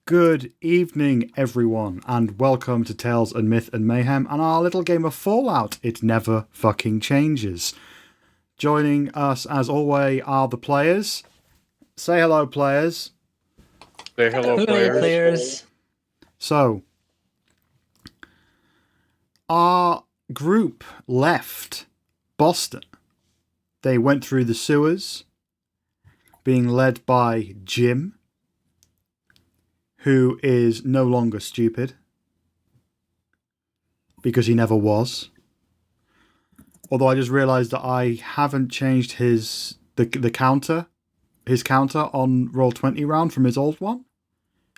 Good evening, everyone, and welcome to Tales and Myth and Mayhem and our little game of Fallout. It never fucking changes. Joining us, as always, are the players. Say hello, players. Say hello, players. So, our group left Boston. They went through the sewers, being led by Jim, who is no longer stupid, because he never was. Although I just realised that I haven't changed his counter on Roll20 round from his old one.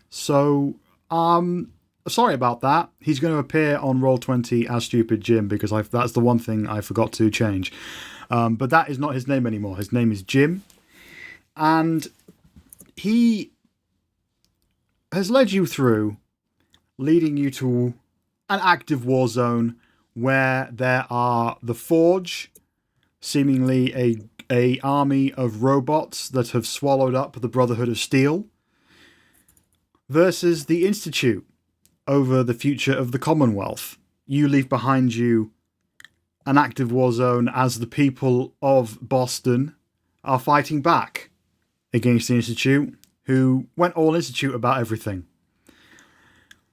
So, sorry about that. He's going to appear on Roll20 as Stupid Jim, because that's the one thing I forgot to change. But that is not his name anymore. His name is Jim. And he has led you through, leading you to an active war zone where there are the Forge, seemingly a army of robots that have swallowed up the Brotherhood of Steel, versus the Institute over the future of the Commonwealth. You leave behind you an active war zone as the people of Boston are fighting back against the Institute, who went all Institute about everything.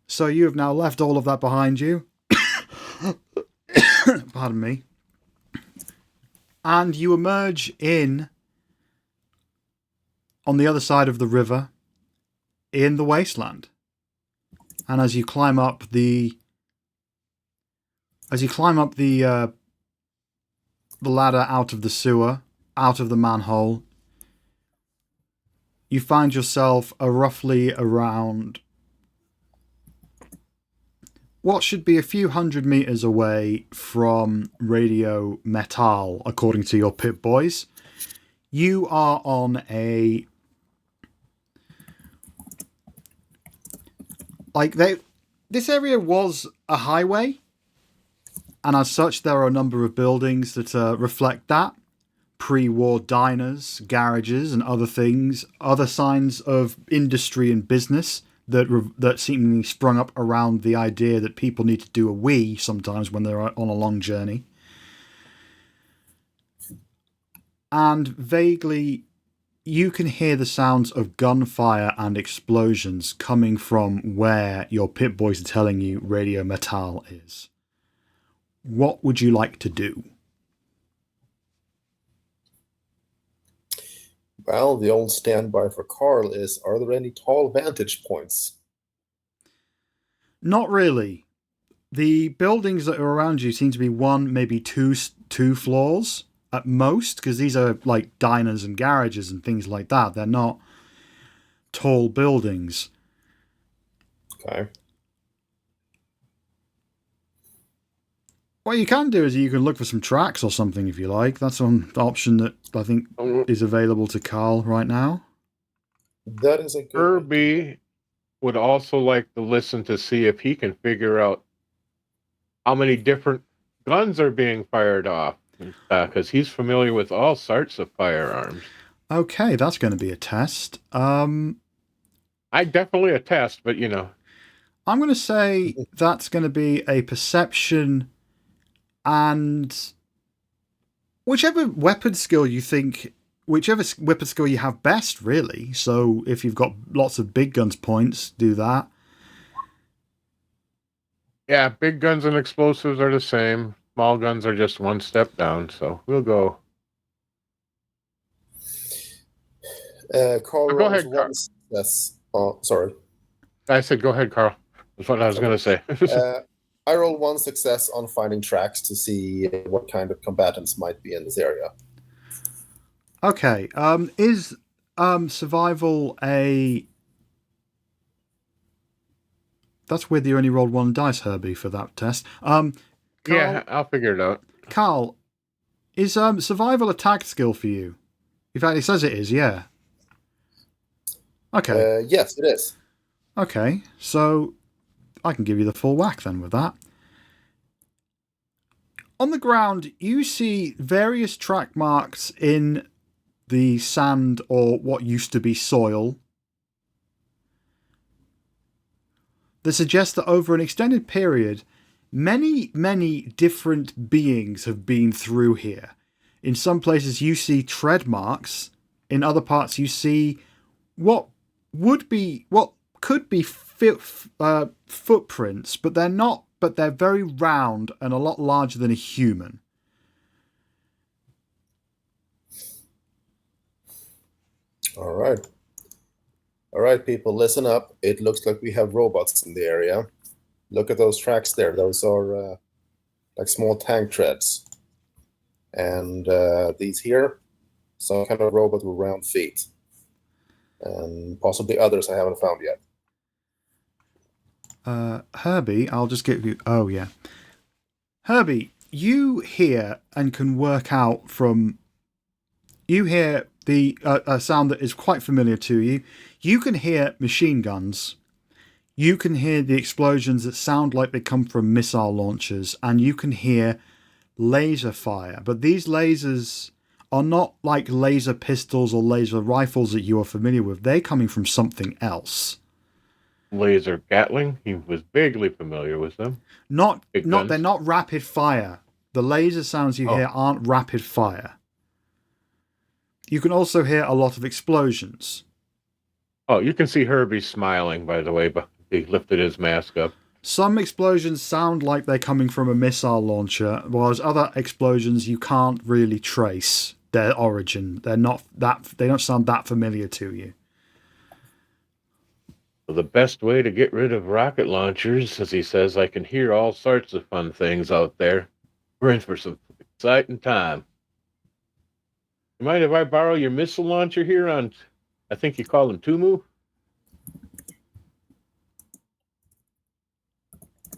So you have now left all of that behind you. Pardon me. And you emerge on the other side of the river, in the wasteland. And as you climb up the ladder out of the sewer, out of the manhole, you find yourself roughly around what should be a few hundred meters away from Radio Metaaaal, according to your Pip Boys. You are on this area was a highway, and as such there are a number of buildings that reflect that. Pre-war diners, garages, and other things, other signs of industry and business that seemingly sprung up around the idea that people need to do a wee sometimes when they're on a long journey. And vaguely, you can hear the sounds of gunfire and explosions coming from where your Pip Boys are telling you Radio Metaaaal is. What would you like to do? Well, the old standby for Carl is, are there any tall vantage points? Not really. The buildings that are around you seem to be one, maybe two floors at most, because these are like diners and garages and things like that. They're not tall buildings. Okay. What you can do is you can look for some tracks or something if you like. That's an option that I think is available to Carl right now. That is a good Herbie would also like to listen to see if he can figure out how many different guns are being fired off, because he's familiar with all sorts of firearms. Okay, that's going to be a test. I definitely a test, but you know. I'm going to say that's going to be a perception. And whichever weapon skill you have best, really. So if you've got lots of big guns points, do that. Yeah, big guns and explosives are the same. Small guns are just one step down, so we'll go. Carl, go ahead, Carl. Yes. Oh, sorry. I said go ahead, Carl. That's what I was going to say. I rolled one success on finding tracks to see what kind of combatants might be in this area. Okay. Is survival a... That's weird that you only rolled one dice, Herbie, for that test. Carl, yeah, I'll figure it out. Carl, is survival a tag skill for you? In fact, it says it is, yeah. Okay. Yes, it is. Okay, so I can give you the full whack then with that. On the ground, you see various track marks in the sand or what used to be soil that suggests that over an extended period, many, many different beings have been through here. In some places you see tread marks, in other parts you see what could be footprints, but they're not, but they're very round and a lot larger than a human. All right, people, listen up. It looks like we have robots in the area. Look at those tracks there. Those are like small tank treads. And these here, some kind of robot with round feet. And possibly others I haven't found yet. Herbie, I'll just give you... Oh, yeah. Herbie, you hear and can work out from... You hear the a sound that is quite familiar to you. You can hear machine guns. You can hear the explosions that sound like they come from missile launchers. And you can hear laser fire. But these lasers are not like laser pistols or laser rifles that you are familiar with. They're coming from something else. Laser Gatling. He was vaguely familiar with them. They're not rapid fire. The laser sounds you hear aren't rapid fire. You can also hear a lot of explosions. Oh, you can see Herbie smiling, by the way, but he lifted his mask up. Some explosions sound like they're coming from a missile launcher, whereas other explosions you can't really trace their origin. They don't sound that familiar to you. Well, the best way to get rid of rocket launchers, as he says, I can hear all sorts of fun things out there. We're in for some exciting time. You mind if I borrow your missile launcher here on, I think you call him Tumu?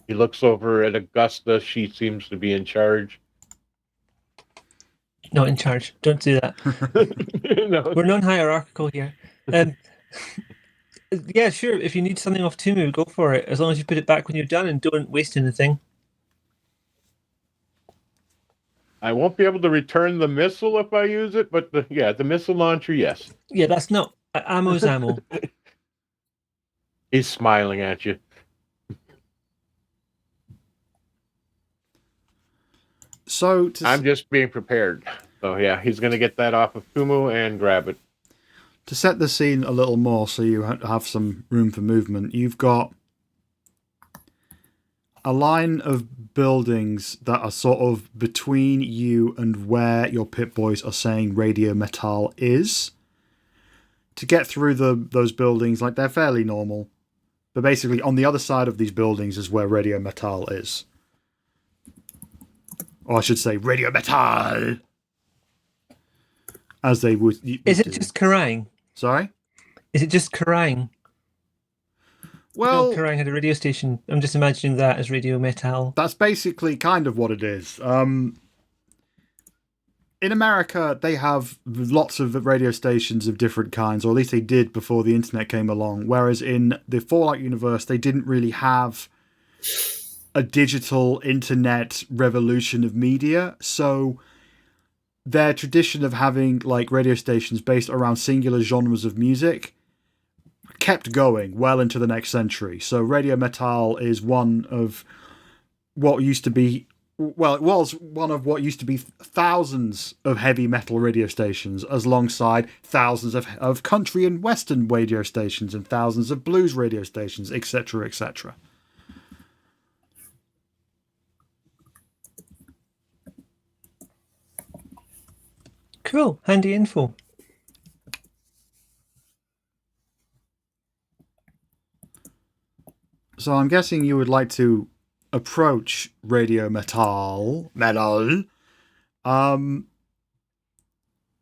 He looks over at Augusta. She seems to be in charge. Not in charge. Don't do that. No. We're non-hierarchical here. Yeah, sure. If you need something off Tumu, go for it. As long as you put it back when you're done and don't waste anything. I won't be able to return the missile if I use it, but the missile launcher, yes. Yeah, that's not... Ammo's ammo. He's smiling at you. So I'm just being prepared. So yeah, he's going to get that off of Tumu and grab it. To set the scene a little more so you have some room for movement, you've got a line of buildings that are sort of between you and where your Pit Boys are saying Radio Metaaaal is. To get through those buildings, like, they're fairly normal. But basically, on the other side of these buildings is where Radio Metaaaal is. Or I should say, Radio Metaaaal! As they would Is it just Kerrang? Sorry? Is it just Kerrang? Well, Kerrang had a radio station. I'm just imagining that as Radio Metaaaal. That's basically kind of what it is. In America, they have lots of radio stations of different kinds, or at least they did before the internet came along. Whereas in the Fallout universe, they didn't really have a digital internet revolution of media. So their tradition of having like radio stations based around singular genres of music kept going well into the next century. So Radio Metaaaal is one of what used to be, well, it was one of what used to be thousands of heavy metal radio stations, alongside thousands of country and western radio stations and thousands of blues radio stations, etc., etc. Cool. Handy info. So I'm guessing you would like to approach Radio Metaaaal.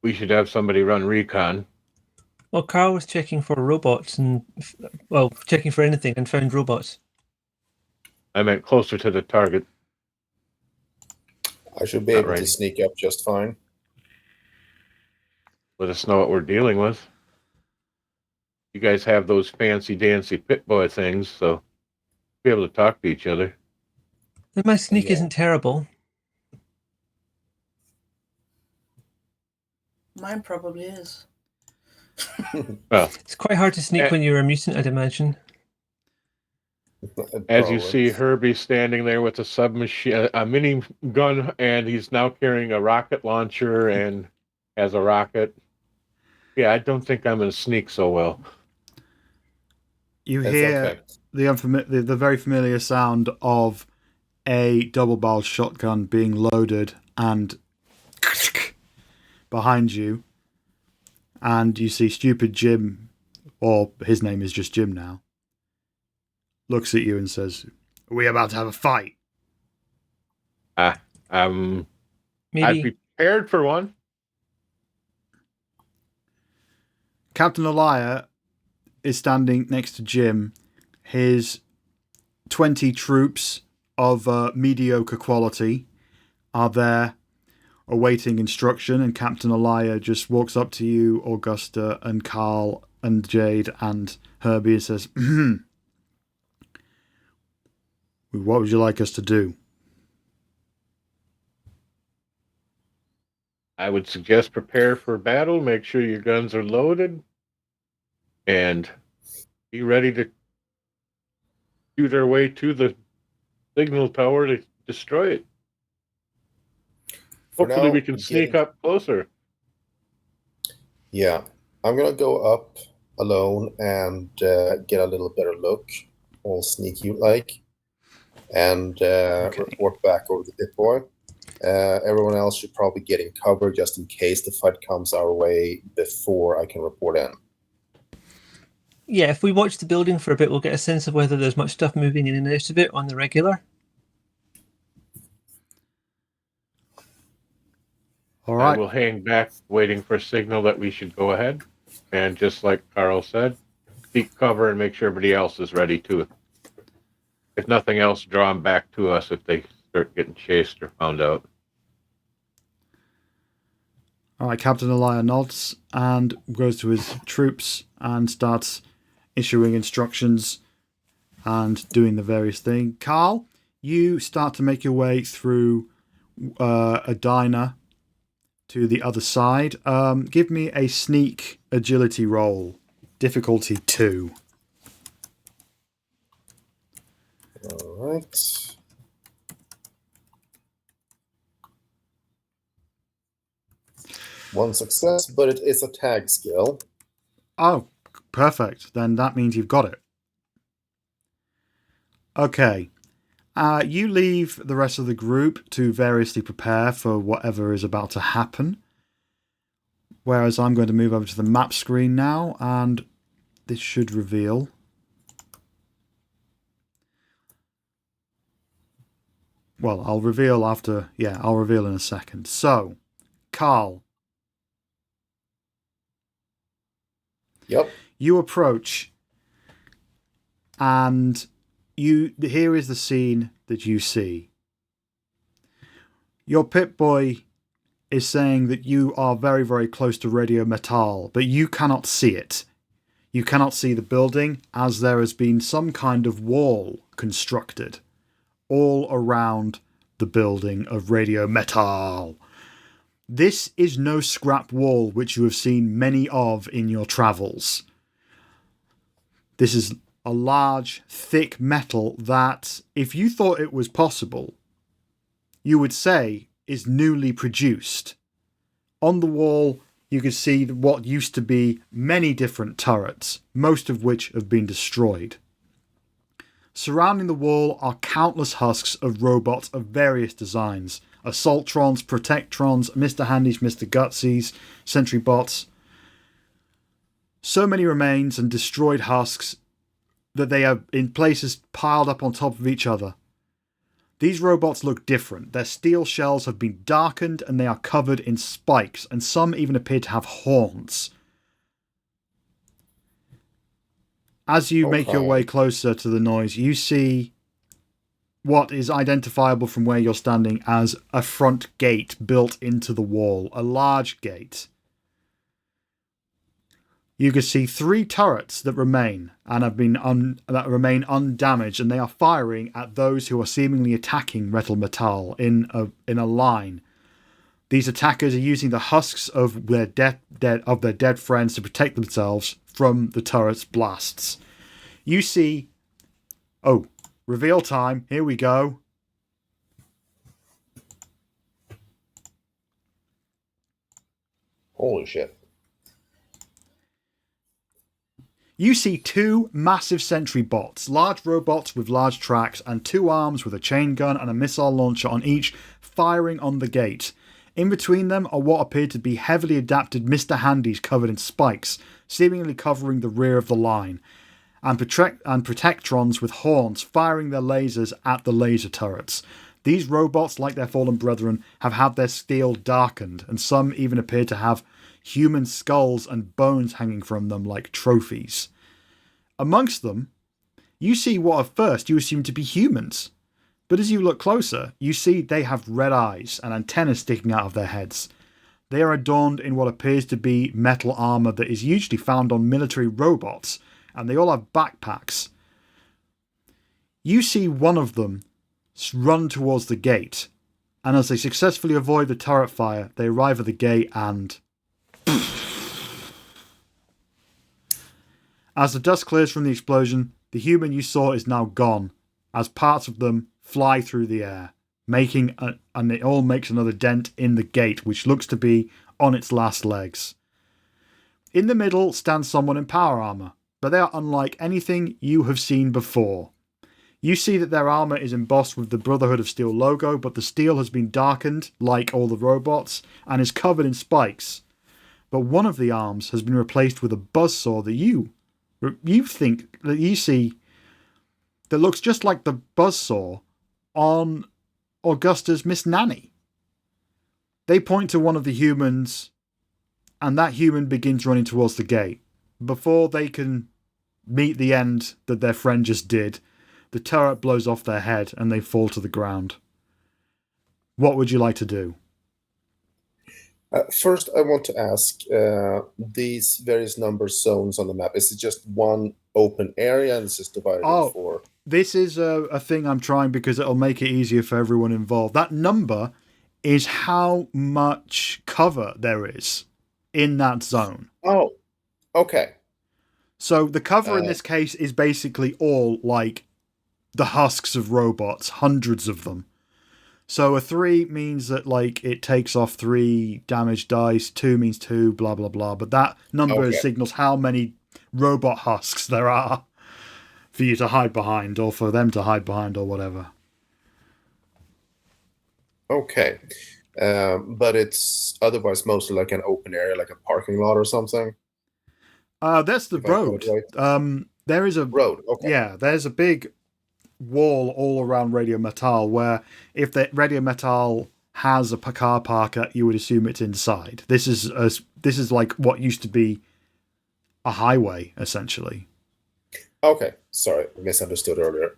We should have somebody run Recon. Well, Carl was checking for robots and, well, checking for anything and found robots. I meant closer to the target. I should be able to sneak up just fine. Let us know what we're dealing with. You guys have those fancy dancy pit boy things, so be able to talk to each other. And my sneak isn't terrible. Mine probably is. Well, It's quite hard to sneak when you're a mutant, I'd imagine. As you Probably. see Herbie standing there with a submachine, a mini gun, and he's now carrying a rocket launcher and has a rocket. Yeah, I don't think I'm going to sneak so well. You It's hear okay. the very familiar sound of a double-barreled shotgun being loaded and behind you, and you see stupid Jim, or his name is just Jim now, looks at you and says, "Are we about to have a fight?" I'd Maybe. be prepared for one. Captain Elia is standing next to Jim. His 20 troops of mediocre quality are there awaiting instruction, and Captain Elia just walks up to you, Augusta, and Carl, and Jade, and Herbie, and says, "What would you like us to do?" I would suggest prepare for battle, make sure your guns are loaded, and be ready to shoot our way to the signal tower to destroy it. For Hopefully now, we can sneak up closer. Yeah, I'm gonna go up alone and get a little better look, all sneaky like, and report back over the pit boy. Everyone else should probably get in cover just in case the fight comes our way before I can report in. Yeah, if we watch the building for a bit, we'll get a sense of whether there's much stuff moving in and out of it on the regular. All right. I will hang back, waiting for a signal that we should go ahead. And just like Carl said, seek cover and make sure everybody else is ready too. If nothing else, draw them back to us if they start getting chased or found out. All right, Captain Elia nods and goes to his troops and starts issuing instructions and doing the various things. Carl, you start to make your way through a diner to the other side. Give me a sneak agility roll, difficulty 2. All right. One success, but it is a tag skill. Oh, perfect. Then that means you've got it. Okay. You leave the rest of the group to variously prepare for whatever is about to happen. Whereas I'm going to move over to the map screen now, and this should reveal. Well, I'll reveal after... Yeah, I'll reveal in a second. So, Carl. Yep. You approach, and here is the scene that you see. Your Pip-Boy is saying that you are very, very close to Radio Metaaaal, but you cannot see it. You cannot see the building, as there has been some kind of wall constructed all around the building of Radio Metaaaal. This is no scrap wall which you have seen many of in your travels. This is a large, thick metal that, if you thought it was possible, you would say is newly produced. On the wall, you can see what used to be many different turrets, most of which have been destroyed. Surrounding the wall are countless husks of robots of various designs. Assaultrons, Protectrons, Mr. Handys, Mr. Gutsys, Sentry Bots. So many remains and destroyed husks that they are in places piled up on top of each other. These robots look different. Their steel shells have been darkened and they are covered in spikes, and some even appear to have horns. As you make your way closer to the noise, you see what is identifiable from where you're standing as a front gate built into the wall, a large gate. You can see 3 turrets that remain and have been remain undamaged, and they are firing at those who are seemingly attacking Radio Metaaaal in a line. These attackers are using the husks of their dead friends to protect themselves from the turret's blasts. You see... Oh, Reveal time. Here we go. Holy shit. You see two massive sentry bots, large robots with large tracks, and two arms with a chain gun and a missile launcher on each, firing on the gate. In between them are what appear to be heavily adapted Mr. Handys covered in spikes, seemingly covering the rear of the line, and Protectrons with horns firing their lasers at the laser turrets. These robots, like their fallen brethren, have had their steel darkened, and some even appear to have human skulls and bones hanging from them like trophies. Amongst them, you see what at first you assume to be humans, but as you look closer, you see they have red eyes and antennas sticking out of their heads. They are adorned in what appears to be metal armour that is usually found on military robots, and they all have backpacks. You see one of them run towards the gate, and as they successfully avoid the turret fire, they arrive at the gate and... As the dust clears from the explosion, the human you saw is now gone, as parts of them fly through the air, and it all makes another dent in the gate, which looks to be on its last legs. In the middle stands someone in power armour, but they are unlike anything you have seen before. You see that their armour is embossed with the Brotherhood of Steel logo, but the steel has been darkened, like all the robots, and is covered in spikes. But one of the arms has been replaced with a buzzsaw that you think that you see that looks just like the buzzsaw on Augusta's Miss Nanny. They point to one of the humans, and that human begins running towards the gate. Before they can meet the end that their friend just did, the turret blows off their head and they fall to the ground. What would you like to do? First, I want to ask, these various number zones on the map, is it just one open area and it's just divided into four? This is a thing I'm trying because it'll make it easier for everyone involved. That number is how much cover there is in that zone. Oh, okay. So the cover in this case is basically all like the husks of robots, hundreds of them. So a 3 means that like it takes off 3 damage dice, 2 means 2, blah, blah, blah. But that number signals how many robot husks there are for you to hide behind, or for them to hide behind, or whatever. Okay. But it's otherwise mostly like an open area, like a parking lot or something? That's the road. Right. There is a road. Okay. Yeah, there's a big wall all around Radio Metaaaal where if the Radio Metaaaal has a car parker, you would assume it's inside. This is like what used to be a highway, essentially. Okay, sorry, misunderstood earlier.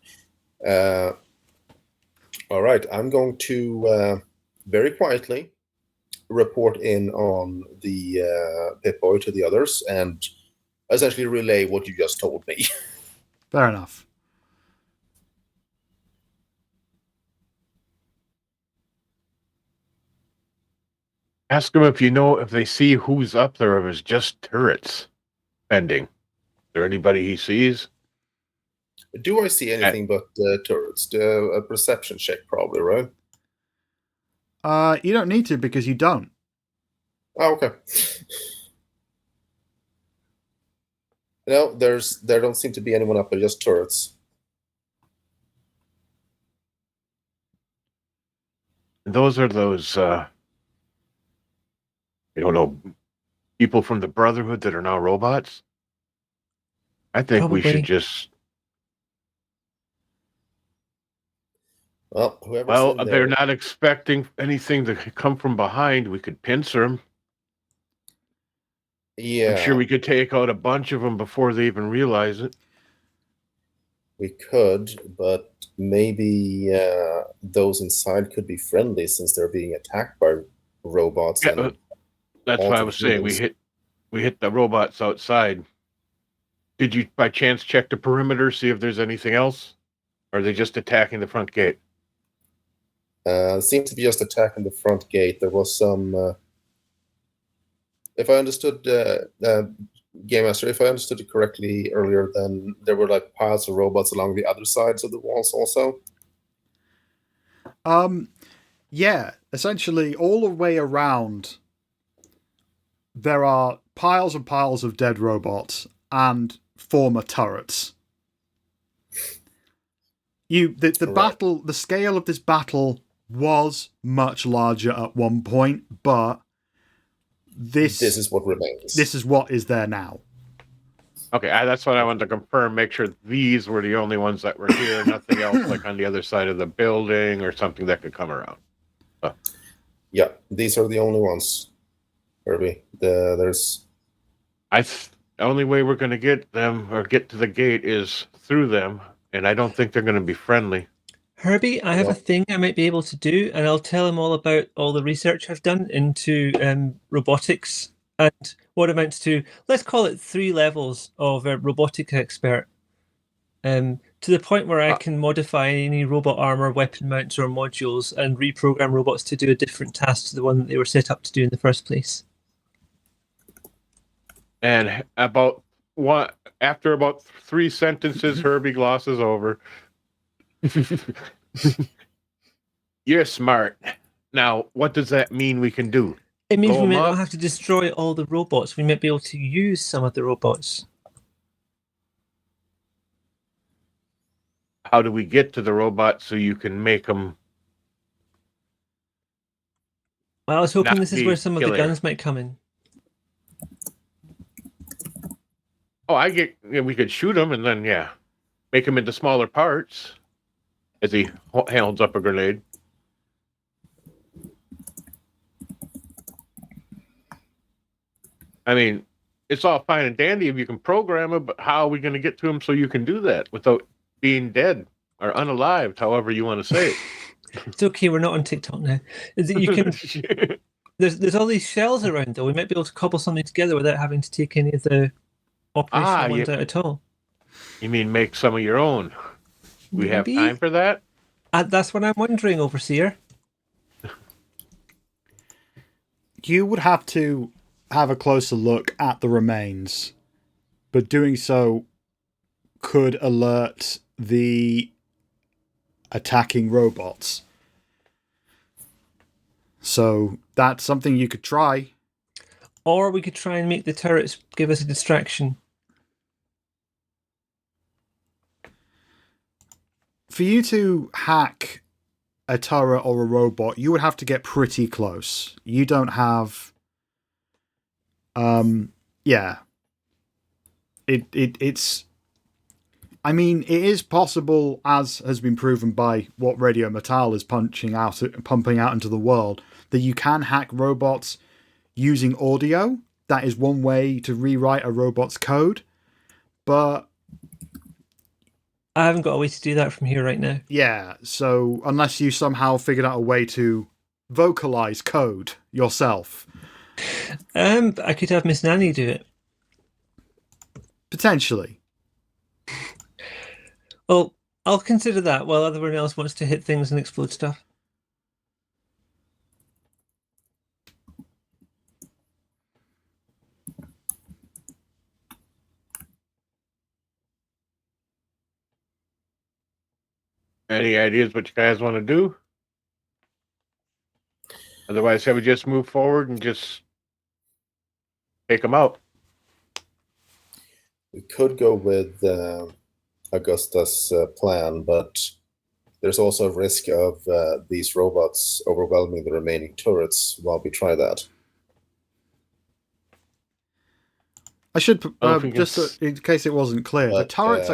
All right, I'm going to very quietly report in on the Pip-Boy to the others and essentially relay what you just told me. Fair enough. Ask them if they see who's up there, if it's just turrets bending. Is there anybody he sees? Do I see anything but turrets? A perception check, probably, right? You don't need to because you don't. Oh, okay. No, there don't seem to be anyone up there, just turrets. Those are people from the Brotherhood that are now robots. I think Probably. We should just... Well, whoever's in there... they're not expecting anything to come from behind. We could pincer them. Yeah. I'm sure we could take out a bunch of them before they even realize it. We could, but maybe those inside could be friendly since they're being attacked by robots. Yeah, that's why I was saying we hit the robots outside. Did you by chance check the perimeter, see if there's anything else? Or are they just attacking the front gate? Seems to be just attacking the front gate. There was some... if I understood Game Master, if I understood it correctly earlier, then there were like piles of robots along the other sides of the walls also? Yeah, essentially all the way around there are piles and piles of dead robots and former turrets. The scale of this battle was much larger at one point, but this is what remains. This is what is there now. Okay, that's what I wanted to confirm. Make sure these were the only ones that were here. Nothing else like on the other side of the building or something that could come around. Yeah, these are the only ones, Herbie. The only way we're going to get them or get to the gate is through them, and I don't think they're going to be friendly. Herbie, I have a thing I might be able to do, and I'll tell him all about all the research I've done into robotics and what amounts to, let's call it 3 levels of a robotic expert. To the point where I can modify any robot armor, weapon mounts, or modules and reprogram robots to do a different task to the one that they were set up to do in the first place. And after about 3 sentences, Herbie glosses over. You're smart. Now, what does that mean we can do? It means we might not have to destroy all the robots. We might be able to use some of the robots. How do we get to the robots so you can make them? Well, I was hoping this is where some of the guns might come in. Oh, we could shoot them and then, make them into smaller parts as he holds up a grenade. I mean, it's all fine and dandy if you can program it, but how are we going to get to them so you can do that without being dead or unalived, however you want to say it? It's okay, we're not on TikTok now. Is that you can? There's all these shells around, though. We might be able to cobble something together without having to take any of the operational ones out at all. You mean make some of your own? We have time for that? That's what I'm wondering, Overseer. You would have to have a closer look at the remains, but doing so could alert the attacking robots. So that's something you could try. Or we could try and make the turrets give us a distraction. For you to hack a turret or a robot, you would have to get pretty close. You don't have... It's... I mean, it is possible, as has been proven by what Radio Metaaaal is pumping out into the world, that you can hack robots using audio. That is one way to rewrite a robot's code. But I haven't got a way to do that from here right now. Yeah, so unless you somehow figured out a way to vocalize code yourself. I could have Miss Nanny do it. Potentially. Well, I'll consider that while everyone else wants to hit things and explode stuff. Any ideas what you guys want to do? Otherwise, shall we just move forward and just take them out? We could go with Augusta's plan, but there's also a risk of these robots overwhelming the remaining turrets while we try that. I should just in case it wasn't clear, the turrets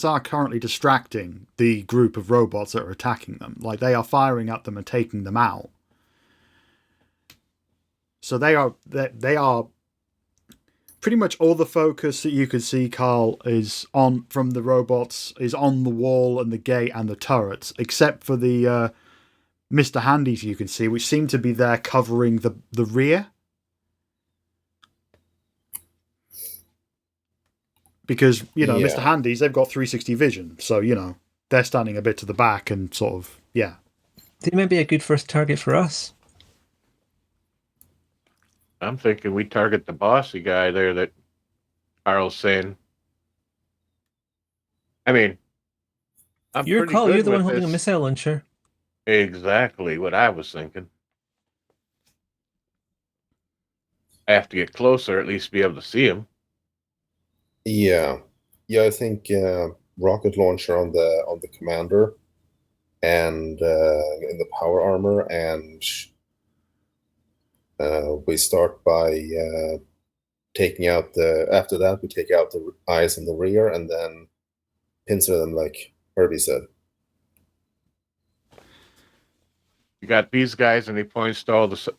are currently distracting the group of robots that are attacking them. Like, they are firing at them and taking them out. So they are pretty much all the focus that you could see, Carl, is on from the robots is on the wall and the gate and the turrets, except for the Mr. Handies you can see, which seem to be there covering the rear. Because, Mr. Handies, they've got 360 vision. So, they're standing a bit to the back and sort of, They might be a good first target for us. I'm thinking we target the bossy guy there that Carl's saying. I mean, I'm You're pretty Carl. good You're the one with holding a this. missile launcher. Exactly what I was thinking. I have to get closer, at least be able to see him. Yeah, I think rocket launcher on the commander, and in the power armor, and we start by taking out the. After that, we take out the eyes in the rear, and then pincer them like Herbie said. You got these guys, and he points to all the.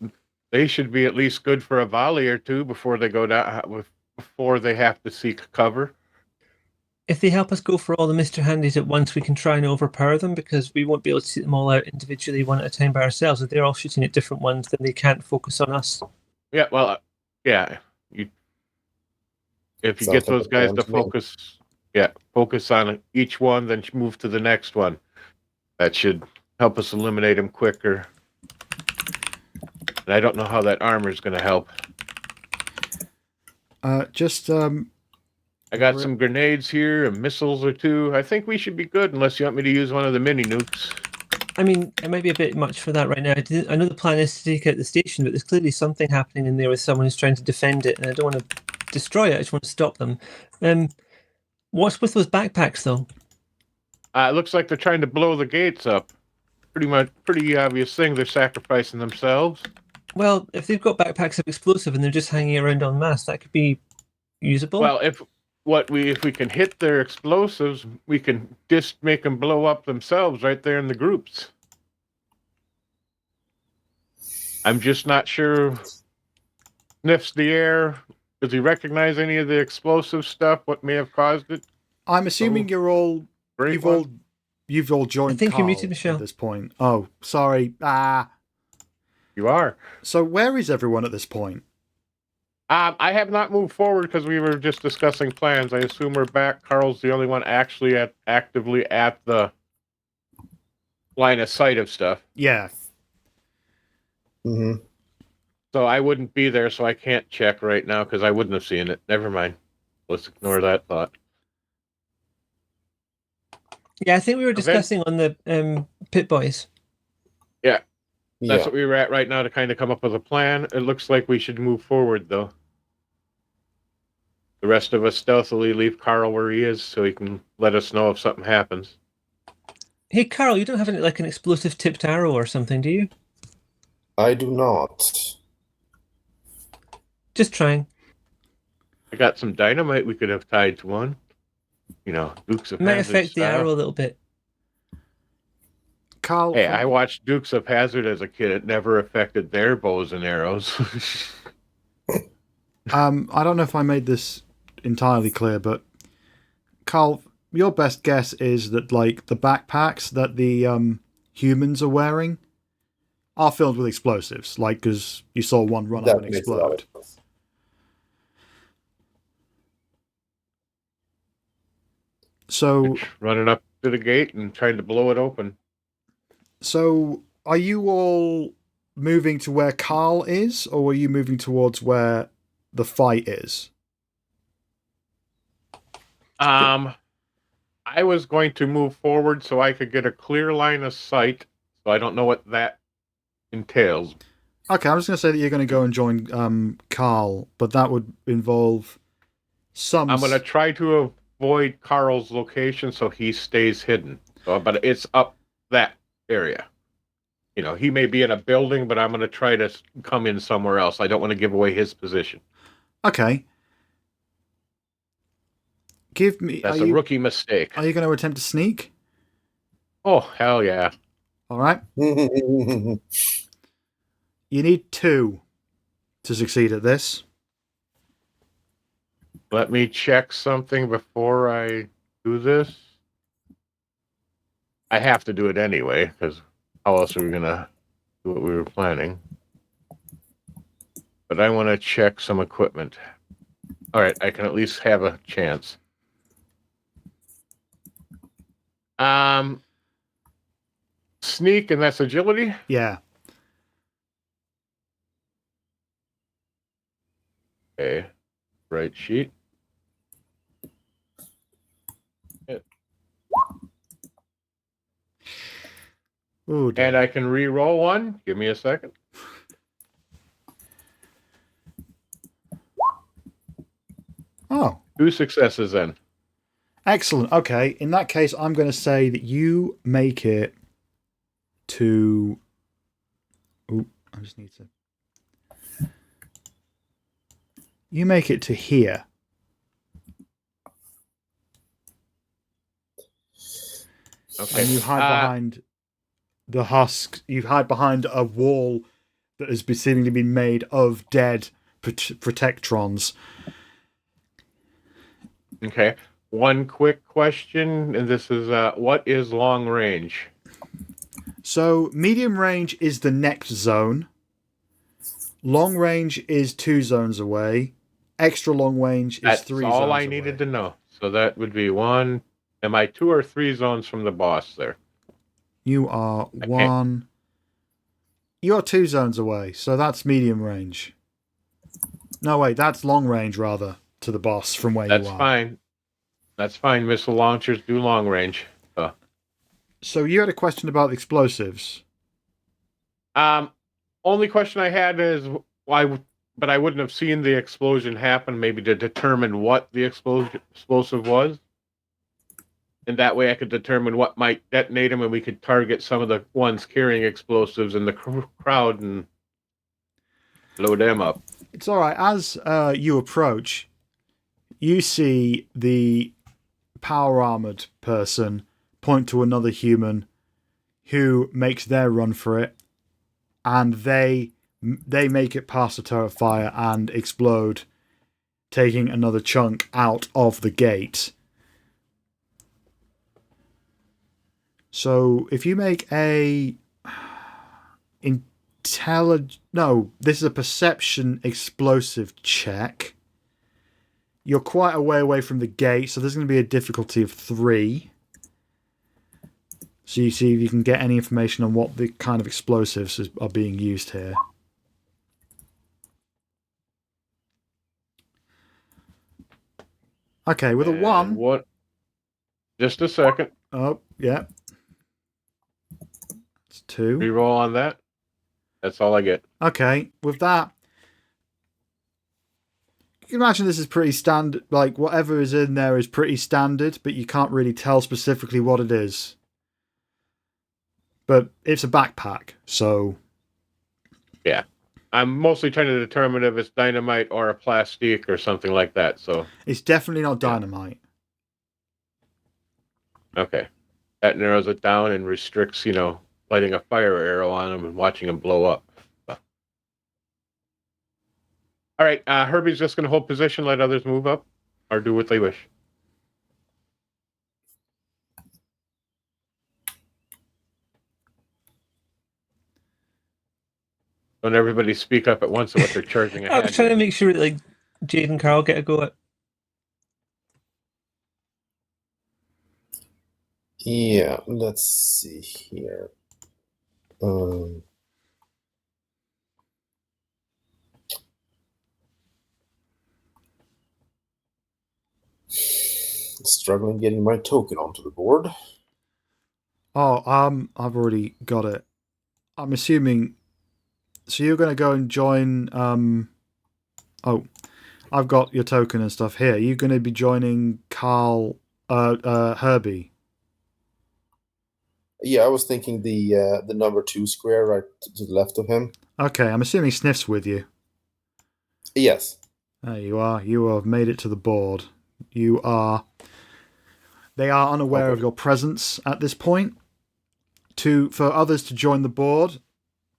They should be at least good for a volley or two before they go down. Before they have to seek cover. If they help us go for all the Mr. Handies at once, we can try and overpower them, because we won't be able to see them all out individually one at a time by ourselves. If they're all shooting at different ones, then they can't focus on us. Yeah, well, yeah. If you get those guys to focus, focus on each one, then move to the next one. That should help us eliminate them quicker. And I don't know how that armor is going to help. I got some grenades here and missiles or two. I think we should be good unless you want me to use one of the mini nukes. I mean, it might be a bit much for that right now. I know the plan is to take out the station, but there's clearly something happening in there with someone who's trying to defend it, and I don't want to destroy it. I just want to stop them. What's with those backpacks, though? It looks like they're trying to blow the gates up. Pretty obvious thing. They're sacrificing themselves. Well, if they've got backpacks of explosive and they're just hanging around en masse, that could be usable. Well, if we can hit their explosives, we can just make them blow up themselves right there in the groups. I'm just not sure. Sniffs the air. Does he recognize any of the explosive stuff? What may have caused it? I'm assuming you've all joined. I think Carl you're muted, Michelle. at this point. Oh, sorry. You are. So where is everyone at this point? I have not moved forward because we were just discussing plans. I assume we're back. Carl's the only one actually actively at the line of sight of stuff. Yeah. Mm-hmm. So I wouldn't be there, so I can't check right now because I wouldn't have seen it. Never mind. Let's ignore that thought. Yeah, I think we were discussing on the Pit Boys. Yeah. That's what we were at right now to kind of come up with a plan. It looks like we should move forward, though. The rest of us stealthily leave Carl where he is so he can let us know if something happens. Hey, Carl, you don't have an explosive tipped arrow or something, do you? I do not. Just trying. I got some dynamite we could have tied to one. Dukes of Hazzard Might affect the style. arrow a little bit. Carl. Hey, I watched Dukes of Hazzard as a kid. It never affected their bows and arrows. I don't know if I made this entirely clear, but Carl, your best guess is that the backpacks that the humans are wearing are filled with explosives, because you saw one run up and explode. So running up to the gate and trying to blow it open. So are you all moving to where Carl is, or are you moving towards where the fight is? I was going to move forward so I could get a clear line of sight. So I don't know what that entails. Okay, I'm just going to say that you're going to go and join Carl, but that would involve some... I'm going to try to avoid Carl's location so he stays hidden. But it's up that area. He may be in a building, but I'm going to try to come in somewhere else. I don't want to give away his position. Okay. That's a rookie mistake. Are you going to attempt to sneak? Oh, hell yeah. All right. You need 2 to succeed at this. Let me check something before I do this. I have to do it anyway, because how else are we going to do what we were planning? But I want to check some equipment. All right, I can at least have a chance. Sneak, and that's agility? Yeah. Okay. Right sheet. Ooh, dear. And I can re-roll one. Give me a second. Oh, 2 successes then. excellent. Okay, in that case, I'm going to say that you make it to... Ooh, I just need to... You make it to here. Okay. And you hide behind the husk. You hide behind a wall that has seemingly been made of dead protectrons. Okay. One quick question, and this is what is long range? So, medium range is the next zone. Long range is 2 zones away. Extra long range is That's 3 all zones I needed away. to know. So that would be 1. Am I 2 or 3 zones from the boss there? You are 1. You're 2 zones away, so that's medium range. No, wait, that's long range, rather, to the boss from where you are. That's fine. That's fine. Missile launchers do long range. So you had a question about explosives. Only question I had is why, but I wouldn't have seen the explosion happen. Maybe to determine what the explosive was, and that way I could determine what might detonate them, and we could target some of the ones carrying explosives in the crowd and blow them up. It's all right. As you approach, you see the power armored person point to another human who makes their run for it, and they make it past the turret fire and explode, taking another chunk out of the gate. So if you make a this is a perception explosive check. You're quite a way away from the gate, so there's going to be a difficulty of 3. So you see if you can get any information on what the kind of explosives are being used here. Okay, with a 1. What? Just a second. Oh, yeah. It's 2. Reroll on that. That's all I get. Okay, with that, you can imagine this is pretty standard. Like, whatever is in there is pretty standard, but you can't really tell specifically what it is. But it's a backpack, so... Yeah. I'm mostly trying to determine if it's dynamite or a plastique or something like that, so... It's definitely not dynamite. Okay. That narrows it down and restricts, lighting a fire arrow on them and watching them blow up. All right, Herbie's just going to hold position, let others move up, or do what they wish. Don't everybody speak up at once at what they're charging ahead. I was trying to make sure that Jade and Carl get a go at. Yeah, let's see here. Struggling getting my token onto the board. Oh, I've already got it. I'm assuming... So you're going to go and join... Oh, I've got your token and stuff here. You're going to be joining Herbie. Yeah, I was thinking the number 2 square right to the left of him. Okay, I'm assuming Sniff's with you. Yes. There you are. You have made it to the board. You are... They are unaware of your presence at this point. For others to join the board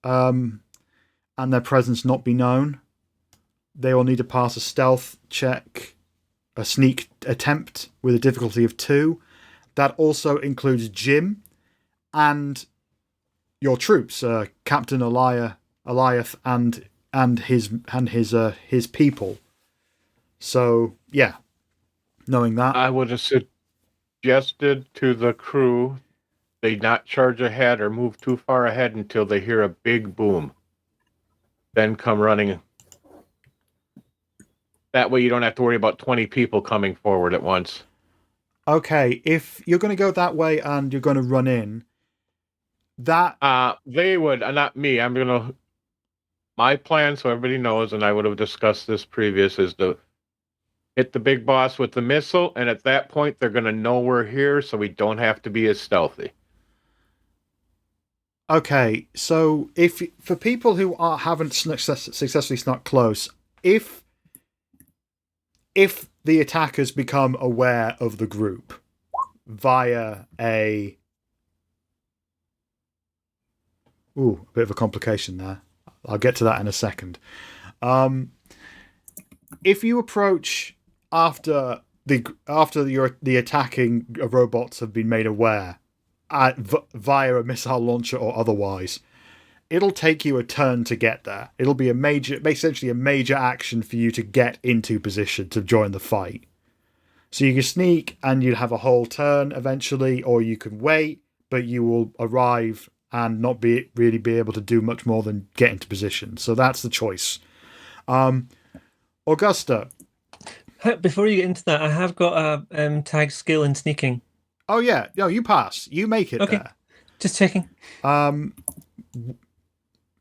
and their presence not be known, they will need to pass a stealth check, a sneak attempt with a difficulty of 2. That also includes Jim and your troops, Captain Eliath and his people. So yeah, knowing that, I would have suggested to the crew they not charge ahead or move too far ahead until they hear a big boom. Then come running. That way you don't have to worry about 20 people coming forward at once. Okay, if you're going to go that way and you're going to run in, that... They would, not me. I'm going to... My plan, so everybody knows, and I would have discussed this previous, is to hit the big boss with the missile, and at that point, they're going to know we're here, so we don't have to be as stealthy. Okay, so if for people who haven't successfully snuck close, if the attackers become aware of the group via a... Ooh, a bit of a complication there. I'll get to that in a second. If you approach after the attacking robots have been made aware, via a missile launcher or otherwise, it'll take you a turn to get there. It'll be essentially a major action for you to get into position to join the fight. So you can sneak and you'll have a whole turn eventually, or you can wait, but you will arrive and not really be able to do much more than get into position. So that's the choice. Augusta. Before you get into that, I have got a tag skill in sneaking. Oh yeah, no, you pass. You make it okay. there. Just checking.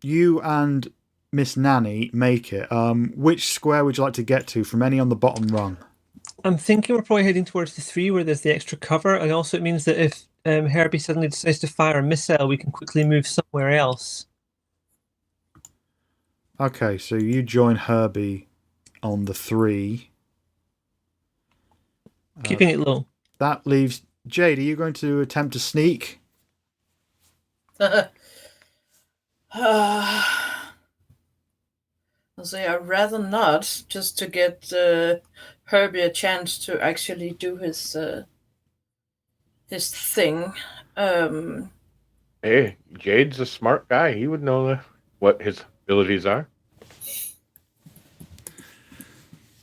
You and Miss Nanny make it. Which square would you like to get to from any on the bottom rung? I'm thinking we're probably heading towards the 3 where there's the extra cover, and also it means that if Herbie suddenly decides to fire a missile, we can quickly move somewhere else. Okay, so you join Herbie on the 3. Keeping it low. That leaves... Jade, are you going to attempt to sneak? I'll say I'd rather not, just to get Herbie a chance to actually do his thing. Hey, Jade's a smart guy. He would know what his abilities are.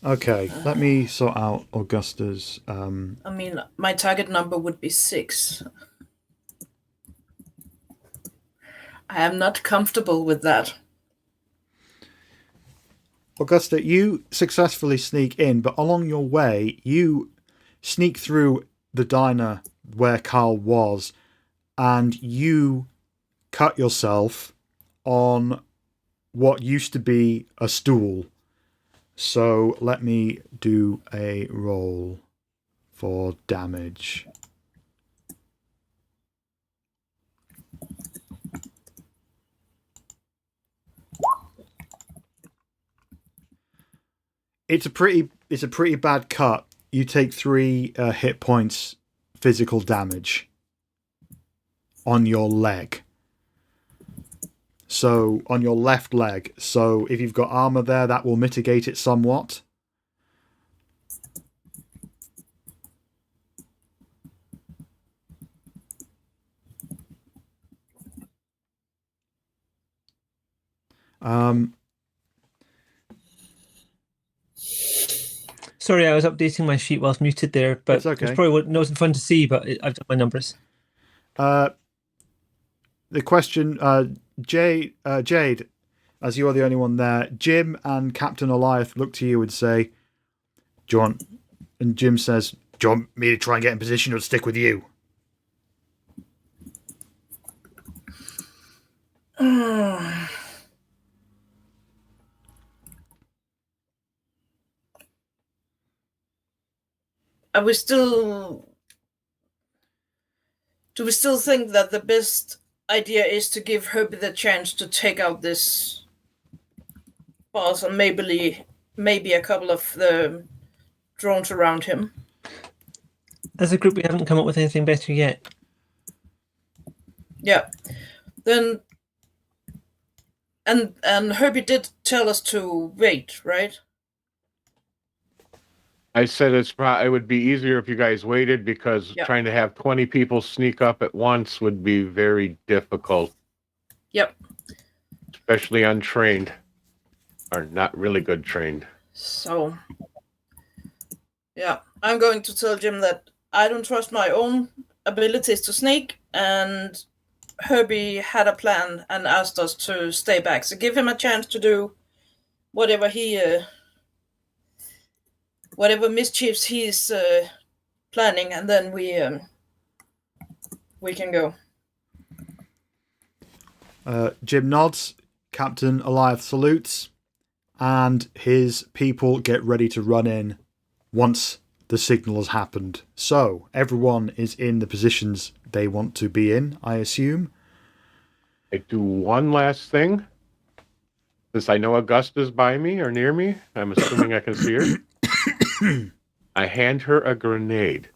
Okay, let me sort out Augusta's... I mean, my target number would be 6. I am not comfortable with that. Augusta, you successfully sneak in, but along your way, you sneak through the diner where Carl was, and you cut yourself on what used to be a stool. So let me do a roll for damage. It's a pretty bad cut. You take 3 hit points physical damage on your leg. So, on your left leg. So, if you've got armor there, that will mitigate it somewhat. Sorry, I was updating my sheet whilst muted there, but it's okay. It probably wasn't fun to see, but I've done my numbers. The question... Jade, as you are the only one there, Jim and Captain Eliath look to you and say, "Do you want?" And Jim says, "Do you want me to try and get in position or stick with you?" Are we still... Do we still think that the best idea is to give Herbie the chance to take out this boss and maybe a couple of the drones around him? As a group, we haven't come up with anything better yet. Yeah. Then... And Herbie did tell us to wait, right? I said it would be easier if you guys waited, because trying to have 20 people sneak up at once would be very difficult. Yep. Especially untrained. Or not really good trained. So, yeah. I'm going to tell Jim that I don't trust my own abilities to sneak, and Herbie had a plan and asked us to stay back. So give him a chance to do whatever he whatever mischiefs he's planning, and then we can go. Jim nods. Captain Eliath salutes, and his people get ready to run in once the signal has happened. So everyone is in the positions they want to be in, I assume. I do one last thing. Since I know Augusta's by me or near me, I'm assuming I can see her. I hand her a grenade.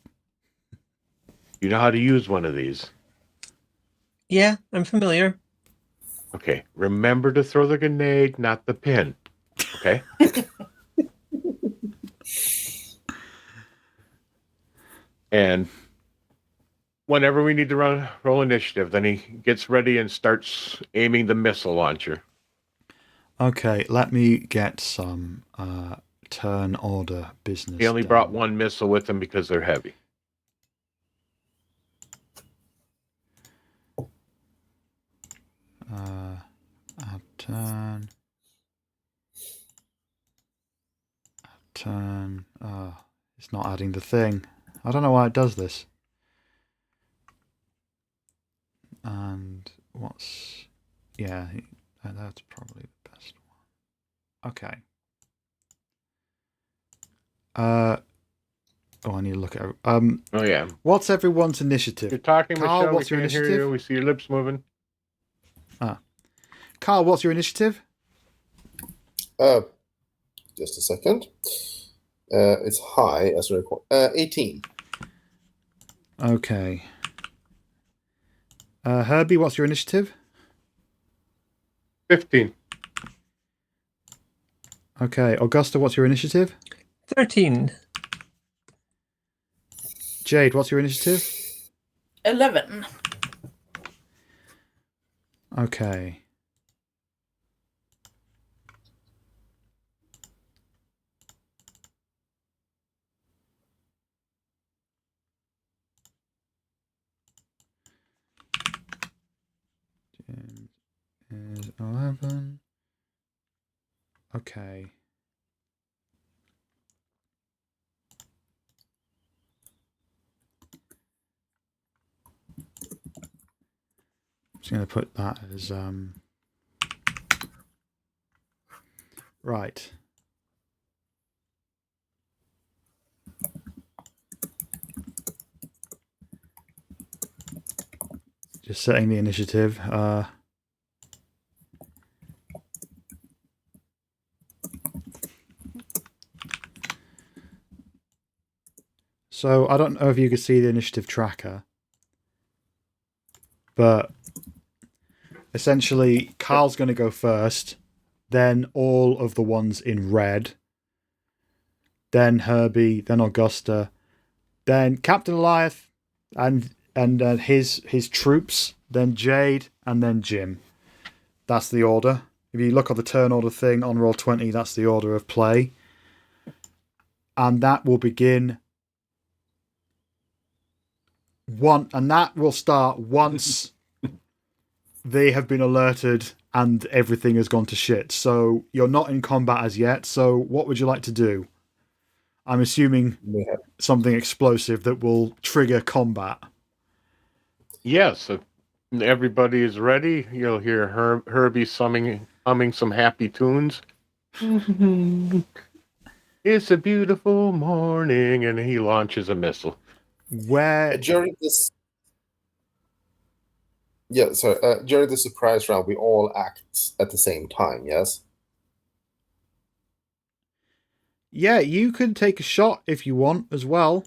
You know how to use one of these? Yeah, I'm familiar. Okay, remember to throw the grenade, not the pin. Okay? And whenever we need to roll initiative, then he gets ready and starts aiming the missile launcher. Okay, let me get some turn order business. He only brought one missile with him because they're heavy. Add turn. Add turn. It's not adding the thing. I don't know why it does this. And what's... Yeah, that's probably the best one. Okay. I need to look at... Oh, yeah. What's everyone's initiative? You're talking, Carl, Michelle. what's We your can't hear initiative? you. We see your lips moving. Carl, what's your initiative? Just a second. It's high as a record. 18. Okay. Herbie, what's your initiative? 15. Okay. Augusta, what's your initiative? 13. Jade, what's your initiative? 11. Okay. Is 11. Okay. I'm just going to put that as right. Just setting the initiative. So I don't know if you can see the initiative tracker, but essentially Carl's going to go first, then all of the ones in red, then Herbie, then Augusta, then Captain Eliath and his troops, then Jade, and then Jim. That's the order. If you look at the turn order thing on Roll20, that's the order of play. And that will begin and that will start once they have been alerted and everything has gone to shit. So you're not in combat as yet. So what would you like to do? I'm assuming something explosive that will trigger combat. Yes, if everybody is ready, you'll hear Herbie humming some happy tunes. It's a beautiful morning, and he launches a missile. During this... Yeah, sorry. During the surprise round, we all act at the same time, yes? Yeah, you can take a shot if you want as well.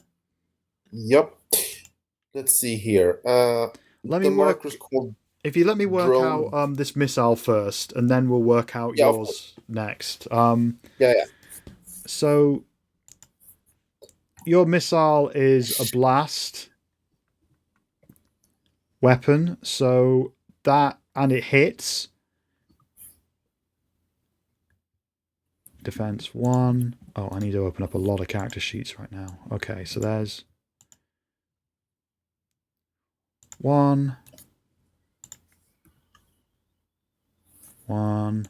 Yep. Let's see here. Let me work. If you let me work drone. out this missile first, and then we'll work out yours next. Yeah. So your missile is a blast weapon, so that, and it hits. Defense 1. Oh, I need to open up a lot of character sheets right now. Okay, so there's 1. 1.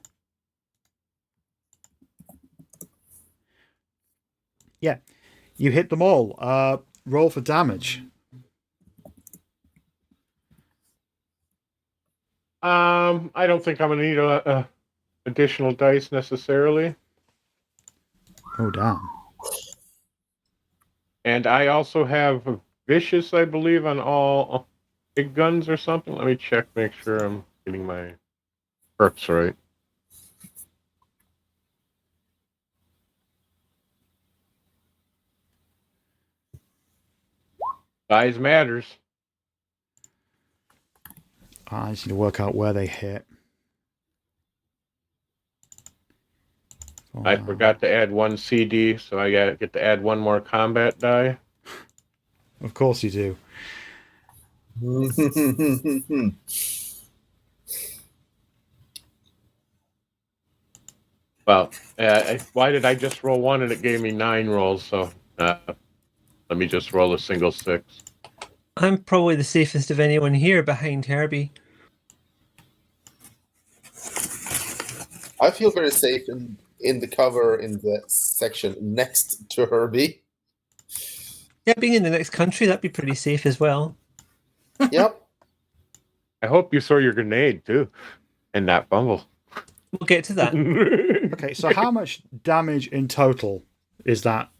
You hit them all. Roll for damage. I don't think I'm going to need a additional dice necessarily. Oh, damn. And I also have vicious, I believe, on all big guns or something. Let me check, make sure I'm getting my perks right. Size matters. I just need to work out where they hit. I forgot to add one CD, so I get to add one more combat die. Of course you do. Well, why did I just roll one and it gave me 9 rolls? So let me just roll a single 6. I'm probably the safest of anyone here behind Herbie. I feel very safe in the cover in the section next to Herbie. Yeah, being in the next country, that'd be pretty safe as well. Yep. I hope you throw your grenade too, and not fumble. We'll get to that. Okay, so how much damage in total is that?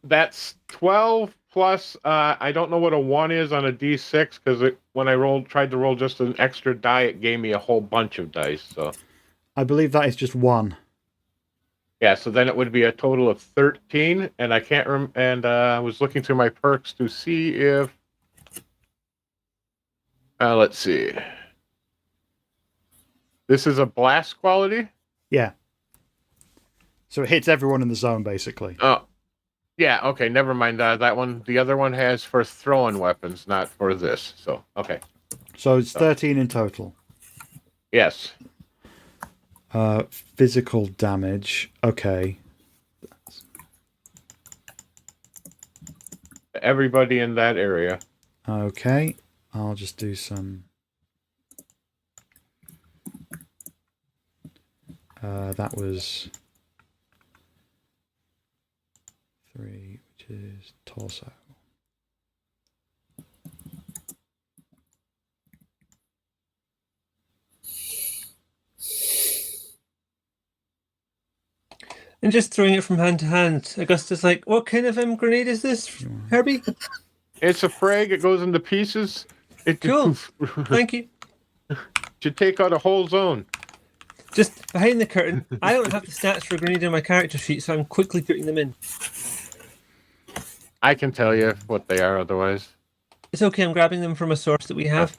That's 12 plus. I don't know what a 1 is on a D6 because when I tried to roll just an extra die, it gave me a whole bunch of dice. So I believe that is just 1. yeah, so then it would be a total of 13, and I can't I was looking through my perks to see if let's see. This is a blast quality? Yeah. So it hits everyone in the zone, basically. Oh. Yeah, okay, never mind that one. The other one has for throwing weapons, not for this. So, okay. So it's 13 in total. Yes. Physical damage. Okay. Everybody in that area. Okay. I'll just do some... that was 3, which is torso. And just throwing it from hand to hand. Augusta's like, what kind of grenade is this, Herbie? It's a frag. It goes into pieces. Cool. Thank you. Should take out a whole zone. Just behind the curtain. I don't have the stats for a grenade in my character sheet, so I'm quickly putting them in. I can tell you what they are otherwise. It's okay, I'm grabbing them from a source that we have.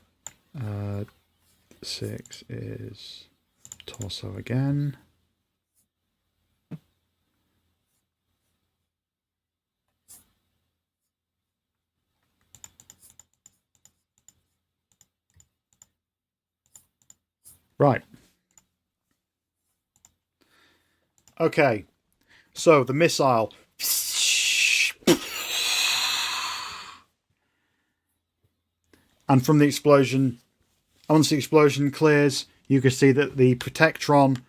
6 is torso again. Right. Okay. So the missile. And from the explosion, once the explosion clears, you can see that the Protectron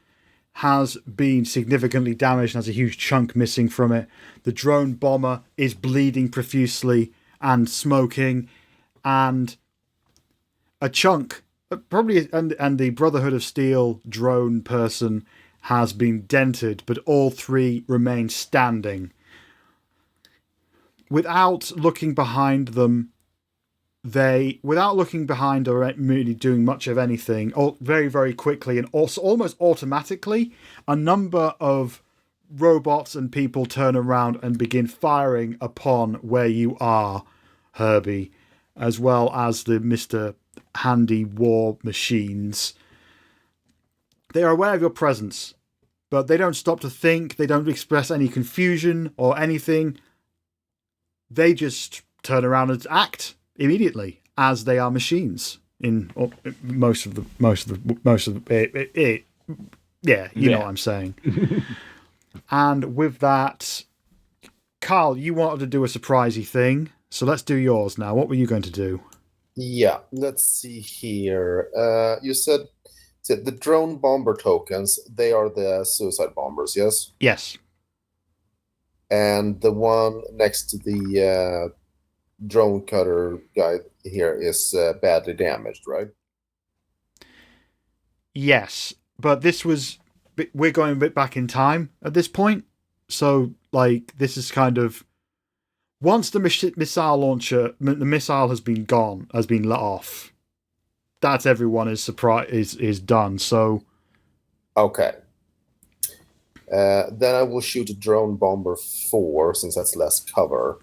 has been significantly damaged and has a huge chunk missing from it. The drone bomber is bleeding profusely and smoking, and a chunk, probably, and the Brotherhood of Steel drone person has been dented, but all 3 remain standing. Without looking behind them, without looking behind or really doing much of anything, very, very quickly and also almost automatically, a number of robots and people turn around and begin firing upon where you are, Herbie, as well as the Mr. Handy war machines. They are aware of your presence, but they don't stop to think, they don't express any confusion or anything. They just turn around and act immediately, as they are machines in most of the yeah, you know what I'm saying. And with that, Carl, you wanted to do a surprisey thing, so let's do yours now. What were you going to do? Yeah, let's see here. You said the drone bomber tokens, they are the suicide bombers, yes? Yes. And the one next to the drone cutter guy here is badly damaged, right? Yes, but we're going a bit back in time at this point. So, like, this is kind of once the missile launcher, the missile has been let off. That's everyone is done. So, okay. Then I will shoot a drone bomber 4 since that's less cover.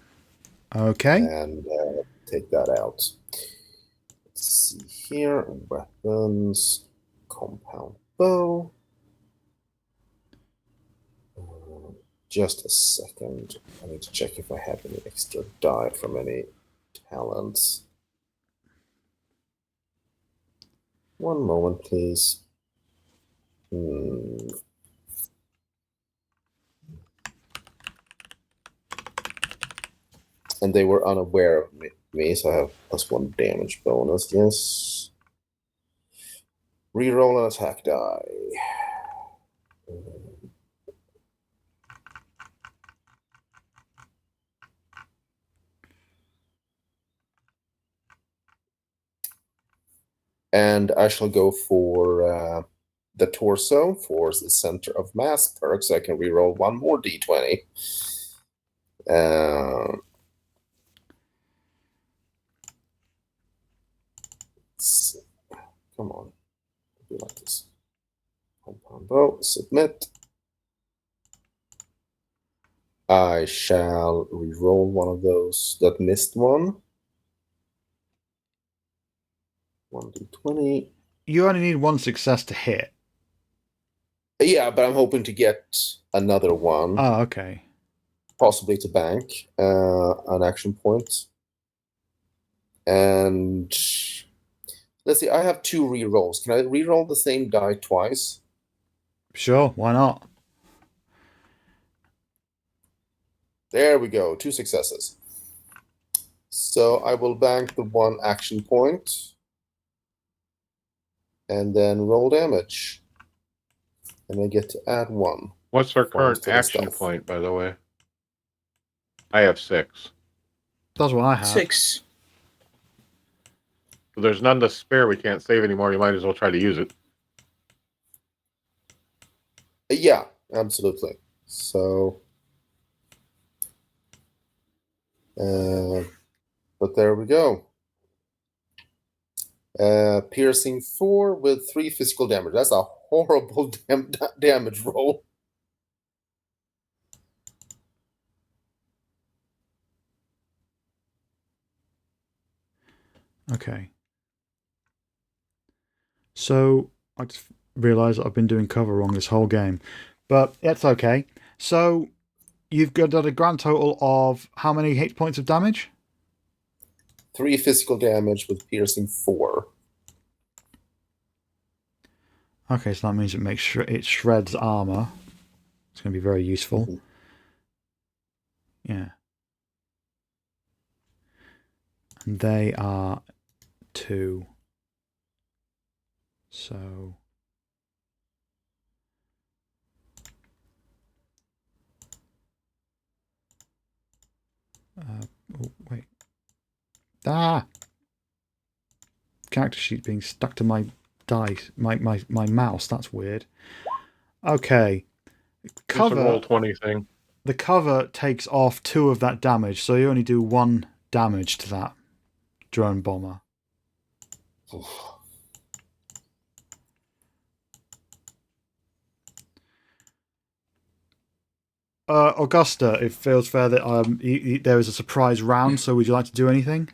Okay. And take that out. Let's see here. Weapons. Compound bow. Just a second. I need to check if I have any extra die from any talents. One moment, please. And they were unaware of me, so I have +1 damage bonus. Yes. Reroll an attack die. And I shall go for the torso for the center of mass perk, so I can reroll 1 more d20. Come on. Do like this. Compound bow, submit. I shall reroll one of those that missed one. 1d20. You only need 1 success to hit. Yeah, but I'm hoping to get another one. Oh, okay. Possibly to bank an action point. And let's see, I have 2 rerolls. Can I reroll the same die twice? Sure, why not? There we go, 2 successes. So I will bank the 1 action point. And then roll damage. And I get to add 1. What's our current action point, by the way? I have 6. That's what I have. 6. So there's none to spare. We can't save anymore. You might as well try to use it. Yeah, absolutely. So, but there we go. Piercing 4 with 3 physical damage. That's a horrible damage roll. Okay. So, I just realised I've been doing cover wrong this whole game. But it's okay. So, you've got a grand total of how many hit points of damage? 3 physical damage with piercing 4. Okay, so that means it shreds armor. It's going to be very useful. Mm-hmm. Yeah. And they are 2. So... oh, wait. Ah! Character sheet being stuck to my dice, my mouse. That's weird. Okay. Cover. It's a roll 20 thing. The cover takes off 2 of that damage, so you only do 1 damage to that drone bomber. Augusta, it feels fair that there is a surprise round, so would you like to do anything?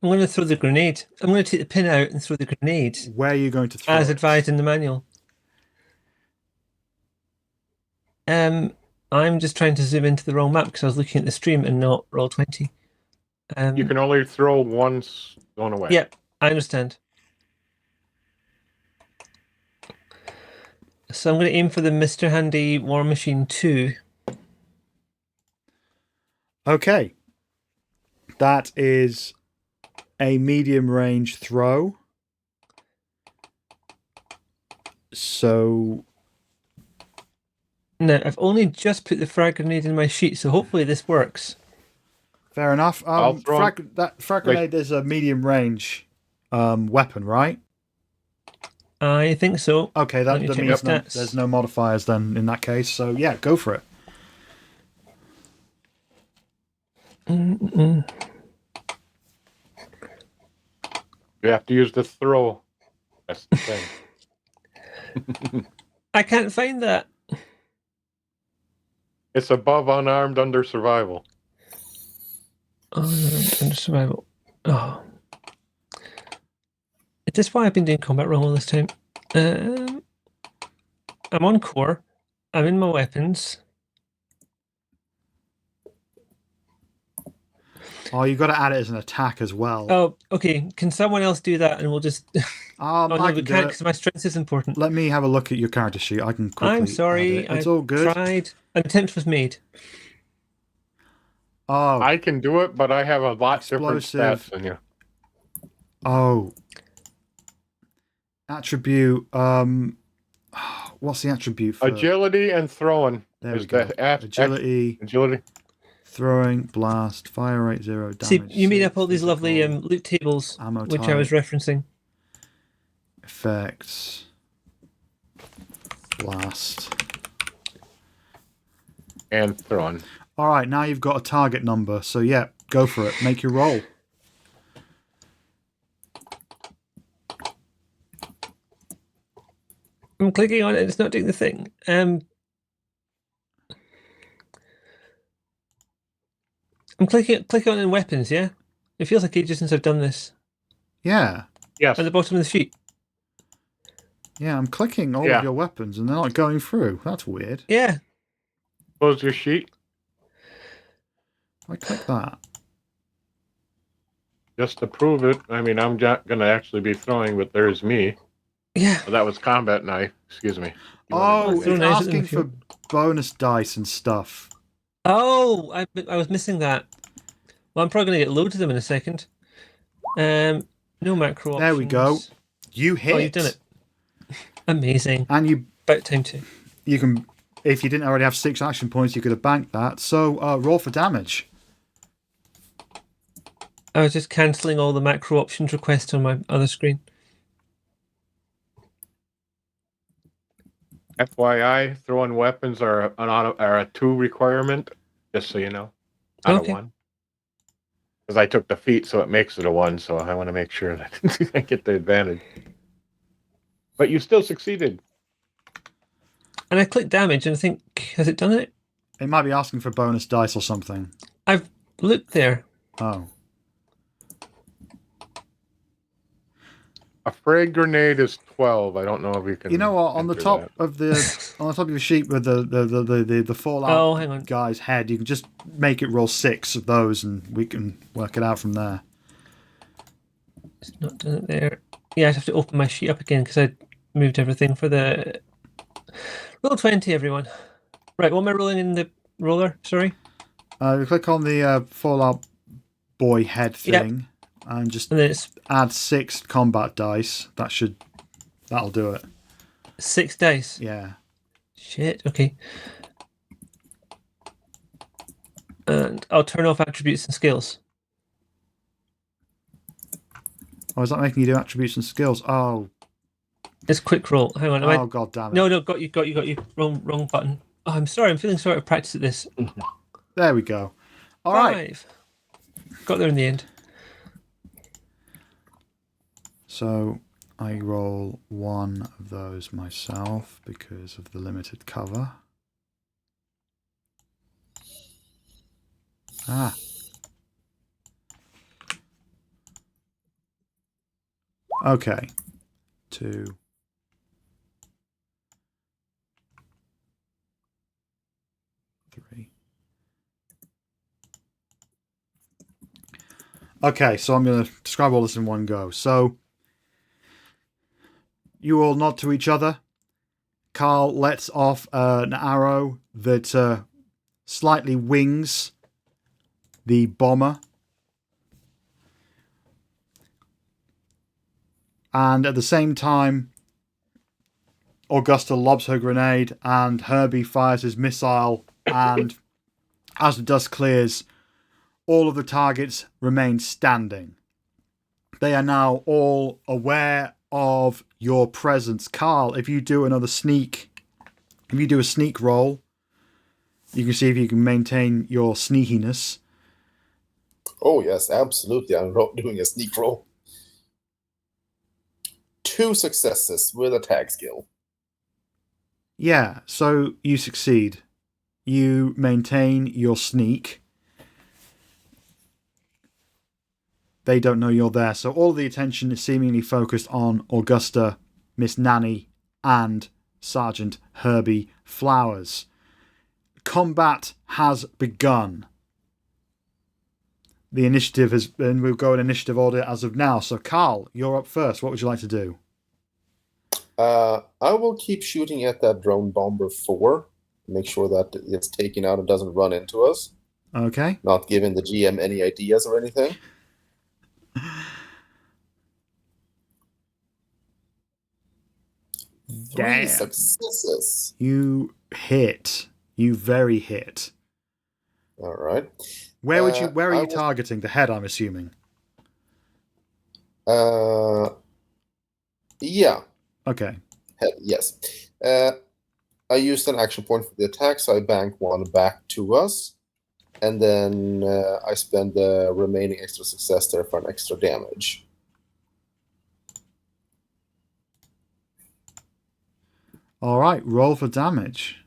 I'm going to throw the grenade. I'm going to take the pin out and throw the grenade. Where are you going to throw As it? advised in the manual. I'm just trying to zoom into the wrong map because I was looking at the stream and not Roll20. You can only throw once going away. Yep, I understand. So I'm going to aim for the Mr. Handy War Machine 2. Okay. That is a medium range throw. So Now, I've only just put the frag grenade in my sheet, so hopefully this works. Fair enough. I'll throw That frag grenade is a medium range weapon, right? I think so. Okay, Let that me check means my stats. there's no modifiers then in that case. So yeah, go for it. Mm-mm. You have to use the throw. That's the thing. I can't find that. It's above unarmed under survival. Under survival. Oh. Is this why I've been doing combat wrong all this time? I'm on core. I'm in my weapons. Oh, you've got to add it as an attack as well. Oh, okay. Can someone else do that and we'll just... I no, can we do can't it. because my strength is important. Let me have a look at your character sheet. I can quickly. I'm sorry. Add it. It's I all good. tried. An attempt was made. Oh, I can do it, but I have a lot different Explosive. stats than you. oh. Attribute. What's the attribute for Agility and throwing. There is we go. the Agility, agility. throwing, blast, fire rate 0, damage. See, you made 6, up all these lovely physical, loot tables, ammo which I was type, referencing. effects, blast. And throwing. All right, now you've got a target number. So yeah, go for it. Make your roll. I'm clicking on it. It's not doing the thing. I'm clicking on it in weapons. Yeah, it feels like ages since I've done this. Yeah. Yes. At the bottom of the sheet. Yeah, I'm clicking all of your weapons and they're not going through. That's weird. Yeah. Close your sheet. I click that. Just to prove it. I mean, I'm not going to actually be throwing, but there's me. Yeah. Oh, that was combat knife. Excuse me. Oh, throw it's knives at them asking if you for bonus dice and stuff. Oh, I was missing that. Well, I'm probably going to get loads of them in a second. No macro options. There we go. You hit. Oh, you've done it. Amazing. And you About time to. You can, if you didn't already have 6 action points, you could have banked that. So roll for damage. I was just cancelling all the macro options requests on my other screen. FYI, throwing weapons are a 2 requirement, just so you know. Not a 1. Because I took the feat, so it makes it a 1, so I want to make sure that I get the advantage. But you still succeeded. And I clicked damage, and I think, has it done it? It might be asking for bonus dice or something. I've looked there. Oh. A frag grenade is 12. I don't know if you can. You know what? On the top of the your sheet with the Fallout guy's head, you can just make it roll 6 of those, and we can work it out from there. It's not done it there. Yeah, I have to open my sheet up again because I moved everything for the roll 20. Everyone, right? What am I rolling in the roller? Sorry. You click on the Fallout boy head thing, and just add 6 combat dice. That'll do it. 6 dice. Yeah. Shit. Okay. And I'll turn off attributes and skills. Oh, is that making you do attributes and skills? Oh. It's quick roll. Hang on. God damn it. No, got you. Wrong button. Oh, I'm sorry. I'm feeling sort of practice at this. There we go. All right. 5. Got there in the end. So I roll 1 of those myself because of the limited cover. Ah. Okay. 2. 3. Okay, so I'm going to describe all this in one go. So you all nod to each other. Carl lets off an arrow that slightly wings the bomber. And at the same time, Augusta lobs her grenade, and Herbie fires his missile, and as the dust clears, all of the targets remain standing. They are now all aware of your presence. Carl, if you do a sneak roll, you can see if you can maintain your sneakiness. Oh, yes, absolutely. I'm doing a sneak roll. 2 successes with a tag skill. Yeah, so you succeed. You maintain your sneak. They don't know you're there, so all the attention is seemingly focused on Augusta, Miss Nanny, and Sergeant Herbie Flowers. Combat has begun. The initiative has been, we'll go in initiative order as of now. So, Carl, you're up first. What would you like to do? I will keep shooting at that drone bomber 4. Make sure that it gets taken out and doesn't run into us. Okay. Not giving the GM any ideas or anything. Damn. 3 successes. You hit. You very hit. All right. Where are you targeting? The head, I'm assuming. Yeah. Okay. Head, yes. I used an action point for the attack, so I bank 1 back to us. And then I spend the remaining extra success there for an extra damage. All right, roll for damage.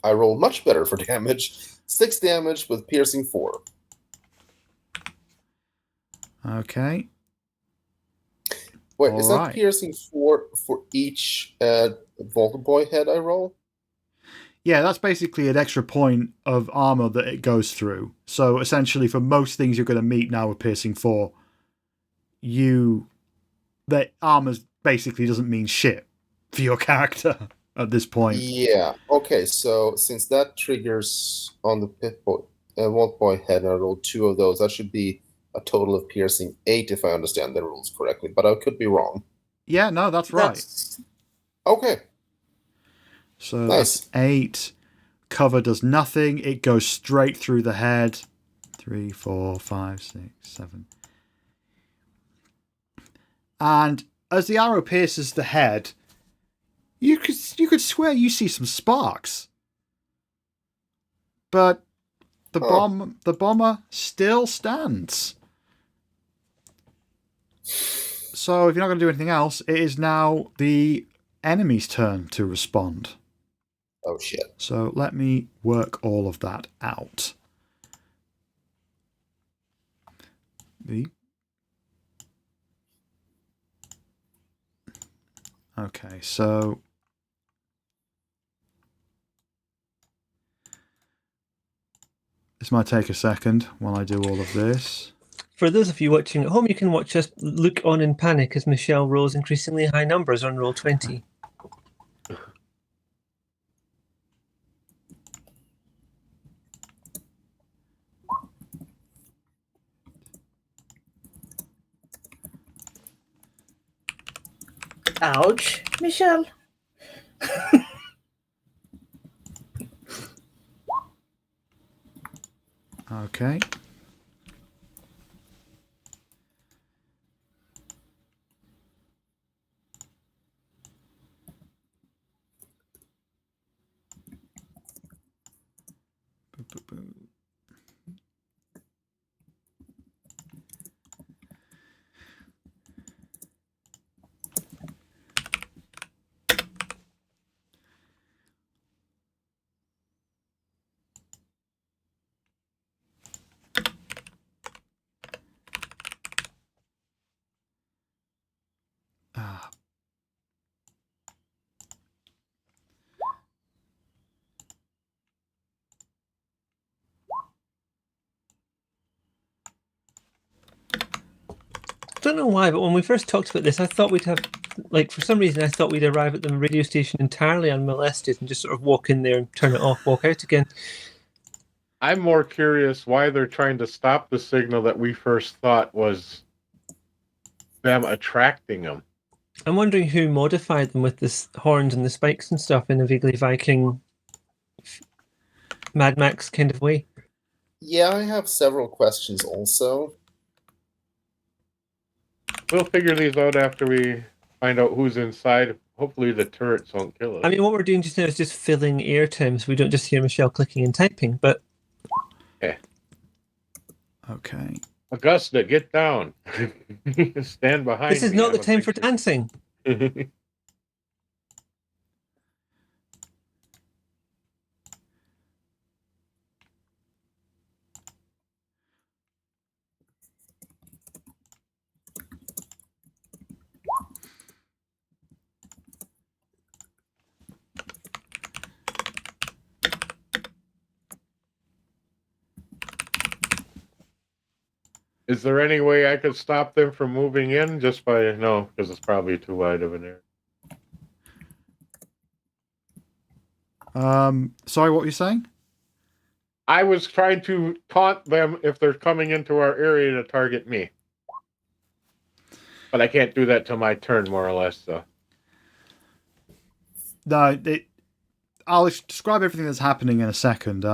I roll much better for damage. 6 damage with piercing 4. Okay. Wait, All is right. that piercing 4 for each Volta Boy head I roll? Yeah, that's basically an extra point of armor that it goes through. So essentially, for most things you're going to meet now with piercing 4, that armor basically doesn't mean shit for your character at this point. Yeah. Okay, so since that triggers on the Volta Boy head, and I rolled 2 of those, that should be a total of piercing 8 if I understand the rules correctly, but I could be wrong. Yeah, no, that's right. Okay. So Nice. that's 8. Cover does nothing. It goes straight through the head. 3, 4, 5, 6, 7. And as the arrow pierces the head, you could swear you see some sparks. But the bomber still stands. So if you're not going to do anything else, it is now the enemy's turn to respond. Oh, shit. So let me work all of that out. Okay, so this might take a second while I do all of this. For those of you watching at home, you can watch us look on in panic as Michelle rolls increasingly high numbers on Roll20. Ouch, Michelle. Okay. I don't know why, but when we first talked about this, I thought we'd have, for some reason, I thought we'd arrive at the radio station entirely unmolested and just sort of walk in there and turn it off, walk out again. I'm more curious why they're trying to stop the signal that we first thought was them attracting them. I'm wondering who modified them with the horns and the spikes and stuff in a vaguely Viking Mad Max kind of way. Yeah, I have several questions also. We'll figure these out after we find out who's inside. Hopefully the turrets won't kill us. I mean, what we're doing just now is just filling airtime so we don't just hear Michelle clicking and typing, but... Okay. Augusta, get down. Stand behind me. This is not the time for dancing. Is there any way I could stop them from moving in just by... No, because it's probably too wide of an area. Sorry, what were you saying? I was trying to taunt them if they're coming into our area to target me. But I can't do that till my turn, more or less, so... No, I'll describe everything that's happening in a second.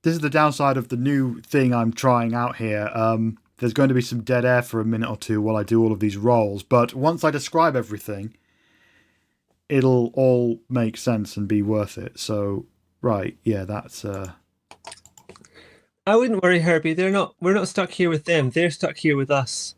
This is the downside of the new thing I'm trying out here. There's going to be some dead air for a minute or two while I do all of these rolls, but once I describe everything, it'll all make sense and be worth it. So, right, yeah, that's... I wouldn't worry, Herbie. We're not stuck here with them. They're stuck here with us.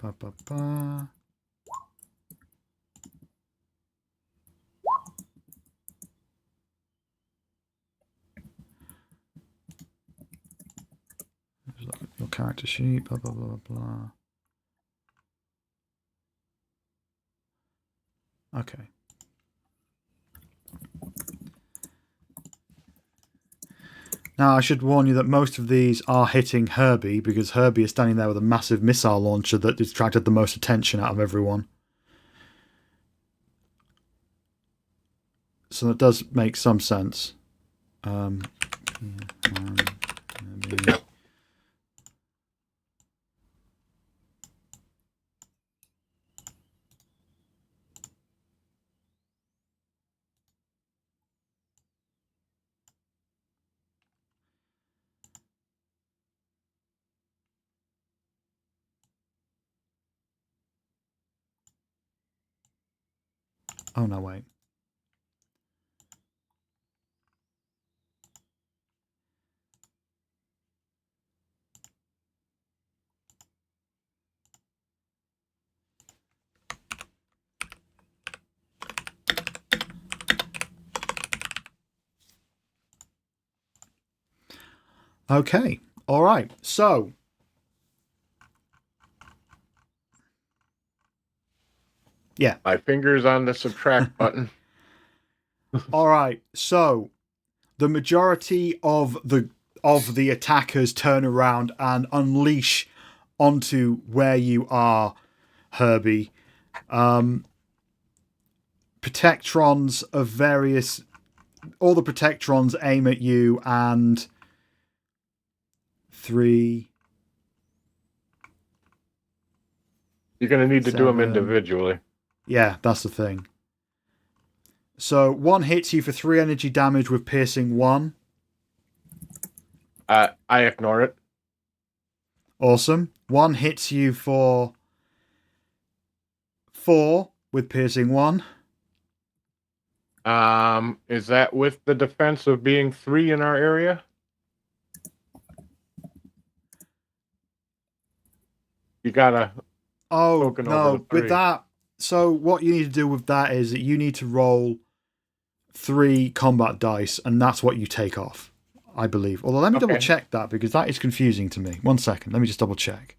Ba, ba, ba. Look at your character sheet, blah, blah, blah, blah. Okay. Now, I should warn you that most of these are hitting Herbie, because Herbie is standing there with a massive missile launcher that distracted the most attention out of everyone. So that does make some sense. Oh, no, wait. Okay, all right, so... Yeah. My finger's on the subtract button. All right, so the majority of the attackers turn around and unleash onto where you are, Herbie. Protectrons of various... All the Protectrons aim at you, and 3... You're going to need to do them 7. individually. Yeah, that's the thing. So, one hits you for 3 energy damage with piercing 1. I ignore it. Awesome. One hits you for 4 with piercing 1. Is that with the defense of being 3 in our area? You gotta... Oh, no, with that... So what you need to do with that is that you need to roll 3 combat dice, and that's what you take off, I believe. Although let me double check that, because that is confusing to me. 1 second, let me just double check.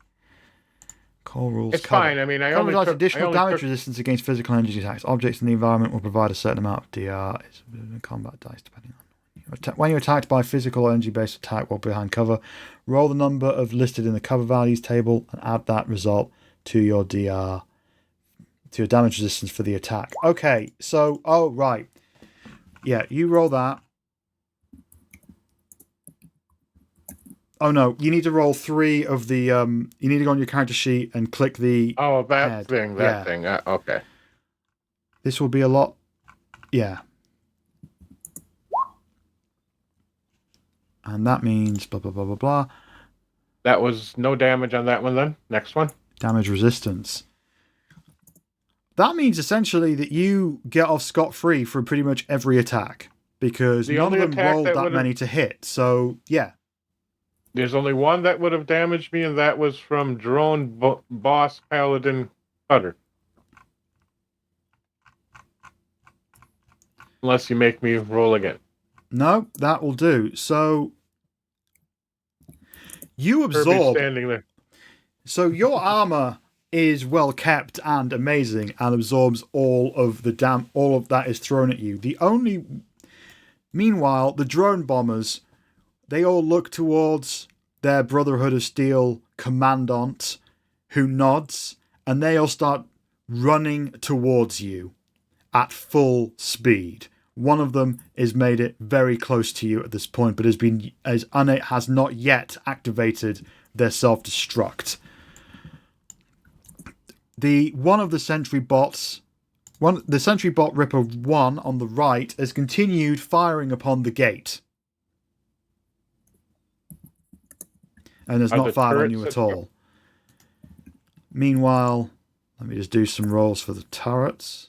Core rules. It's cover. fine. I mean, I Cover only provides took additional I only damage took- resistance against physical energy attacks. Objects in the environment will provide a certain amount of DR. It's combat dice depending on. When you're attacked by a physical or energy-based attack while behind cover, roll the number of listed in the cover values table and add that result to your DR, to your damage resistance for the attack. Okay, so right, yeah, you roll that. Oh no, you need to roll 3 of the. You need to go on your character sheet and click the. Oh, that head. thing. That thing. Okay. This will be a lot. Yeah. And that means blah, blah, blah, blah, blah. That was no damage on that one then. Next one. Damage resistance. That means essentially that you get off scot-free for pretty much every attack. Because The none only of them attack rolled that that would've- many to hit. So, yeah. There's only one that would have damaged me, and that was from Drone Boss Paladin Cutter. Unless you make me roll again. No, that will do. So, you Herbie's absorb. standing there. So your armor is well kept and amazing, and absorbs all of that is thrown at you. Meanwhile, the drone bombers, they all look towards their Brotherhood of Steel commandant, who nods, and they all start running towards you at full speed. One of them has made it very close to you at this point, but has not yet activated their self-destruct. The Sentry Bot Ripper 1 on the right has continued firing upon the gate. And has not fired on you at all. Meanwhile, let me just do some rolls for the turrets.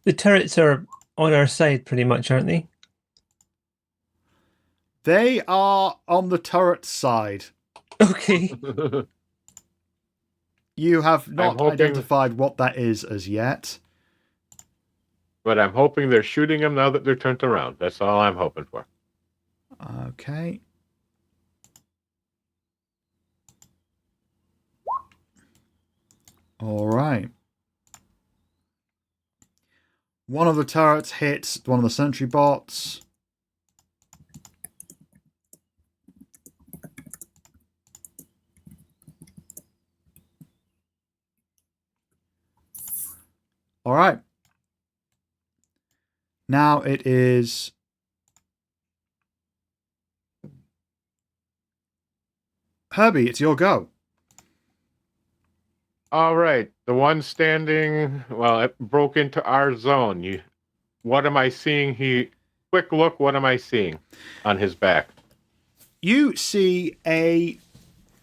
The turrets are on our side pretty much, aren't they? They are on the turret side. Okay. You have not hoping- identified what that is as yet. But I'm hoping they're shooting them now that they're turned around. That's all I'm hoping for. Okay. All right. One of the turrets hits one of the sentry bots. All right. Now it is Herbie, it's your go. All right. The one standing, well, it broke into our zone. What am I seeing? Quick look, what am I seeing on his back? You see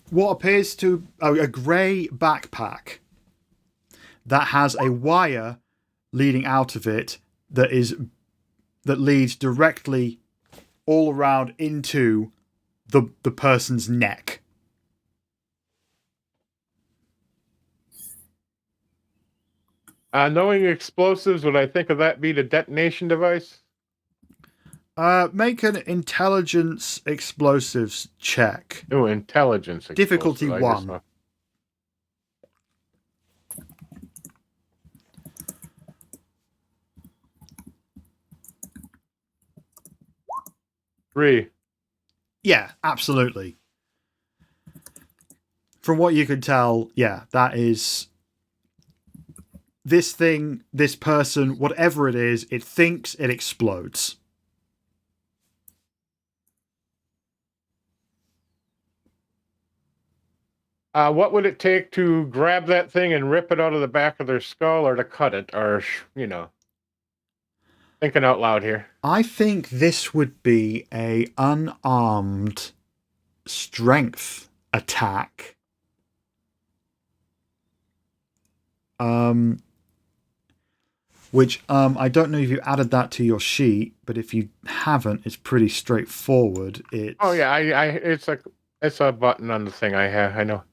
what appears to a grey backpack that has a wire leading out of it that leads directly all around into the person's neck. Knowing explosives, would I think of that be the detonation device? Make an intelligence explosives check. Oh, intelligence. Difficulty explosive, I guess 1. so. Three. Yeah, absolutely. From what you can tell, yeah, that is this thing, this person, whatever it is, it thinks it explodes. What would it take to grab that thing and rip it out of the back of their skull, or to cut it, or, thinking out loud here. I think this would be a unarmed strength attack. Which I don't know if you added that to your sheet, but if you haven't, it's pretty straightforward. Oh yeah, it's a button on the thing I have. I know.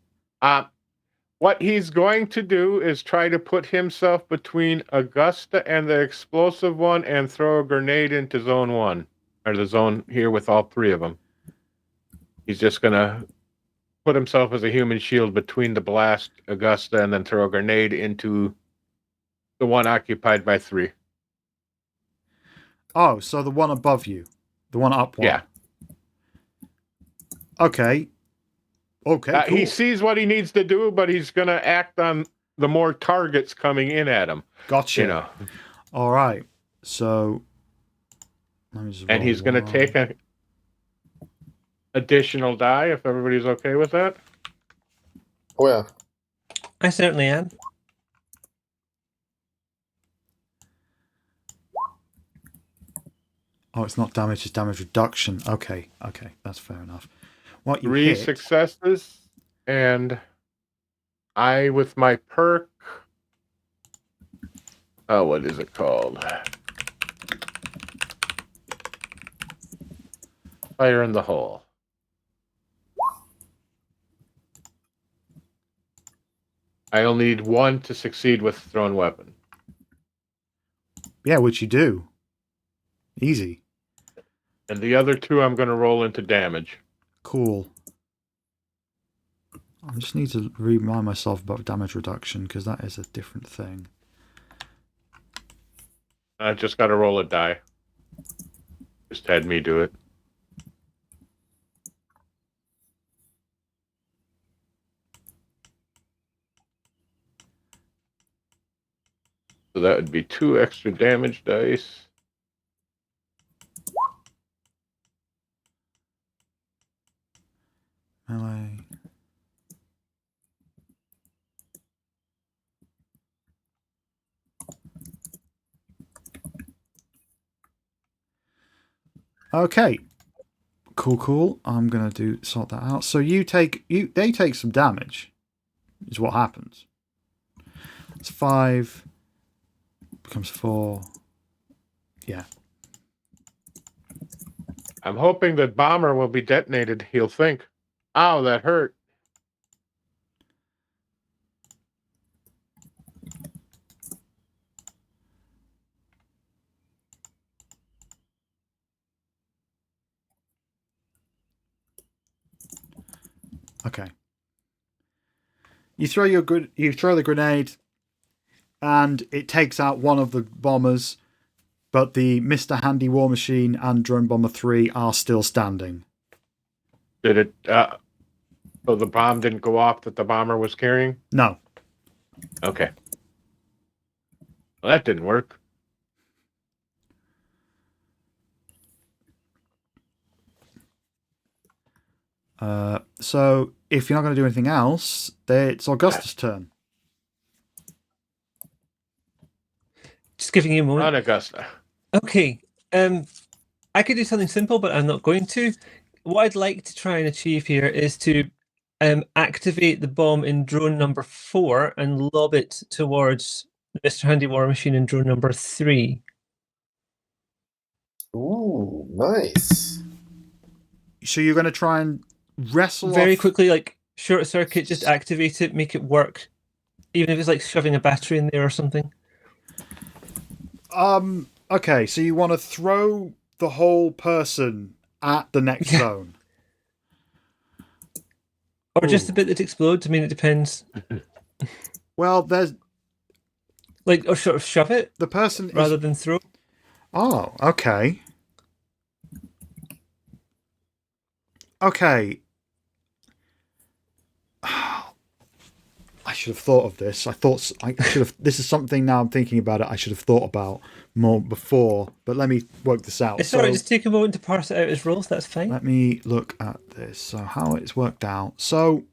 What he's going to do is try to put himself between Augusta and the explosive one and throw a grenade into zone 1, or the zone here with all 3 of them. He's just going to put himself as a human shield between the blast, Augusta, and then throw a grenade into the one occupied by 3. Oh, so the one above you. The one up one. Yeah. Okay. Okay, cool. He sees what he needs to do, but he's going to act on the more targets coming in at him. Gotcha. You know. All right. So... let me just And he's going to take an additional die, if everybody's okay with that. Oh, yeah. I certainly am. Oh, it's not damage, it's damage reduction. Okay, that's fair enough. What you 3 hit... successes, and I, with my perk... oh, what is it called? Fire in the hole. I only need 1 to succeed with thrown weapon. Yeah, which you do. Easy. And the other 2 I'm going to roll into damage. Cool. I just need to remind myself about damage reduction, because that is a different thing. I just got to roll a die. Just had me do it. So that would be 2 extra damage dice. Melee. Okay. Cool. I'm gonna sort that out. So they take some damage, is what happens. It's 5. Becomes 4. Yeah. I'm hoping that bomber will be detonated. He'll think, ow, that hurt. Okay. You throw the grenade, and it takes out one of the bombers, but the Mr. Handy War Machine and Drone Bomber 3 are still standing. Did it? So the bomb didn't go off that the bomber was carrying? No. Okay. Well, that didn't work. So if you're not going to do anything else, it's Augusta's turn. Just giving you a moment. On Augusta. Okay. I could do something simple, but I'm not going to. What I'd like to try and achieve here is to activate the bomb in drone number 4 and lob it towards Mr. Handy War Machine in drone number 3. Ooh, nice. So you're going to try and wrestle very off... quickly, like short circuit, just activate it, make it work, even if it's like shoving a battery in there or something. Okay, so you want to throw the whole person at the next zone. Or just a bit that explodes. I mean, it depends. Well, there's... like, or sort of shove it the person rather than throw. Oh, okay. Okay. I should have thought of this. I should have. This is something now I'm thinking about it. I should have thought about more before. But let me work this out. It's alright. Just take a moment to parse it out as rules. That's fine. Let me look at this. So how it's worked out. So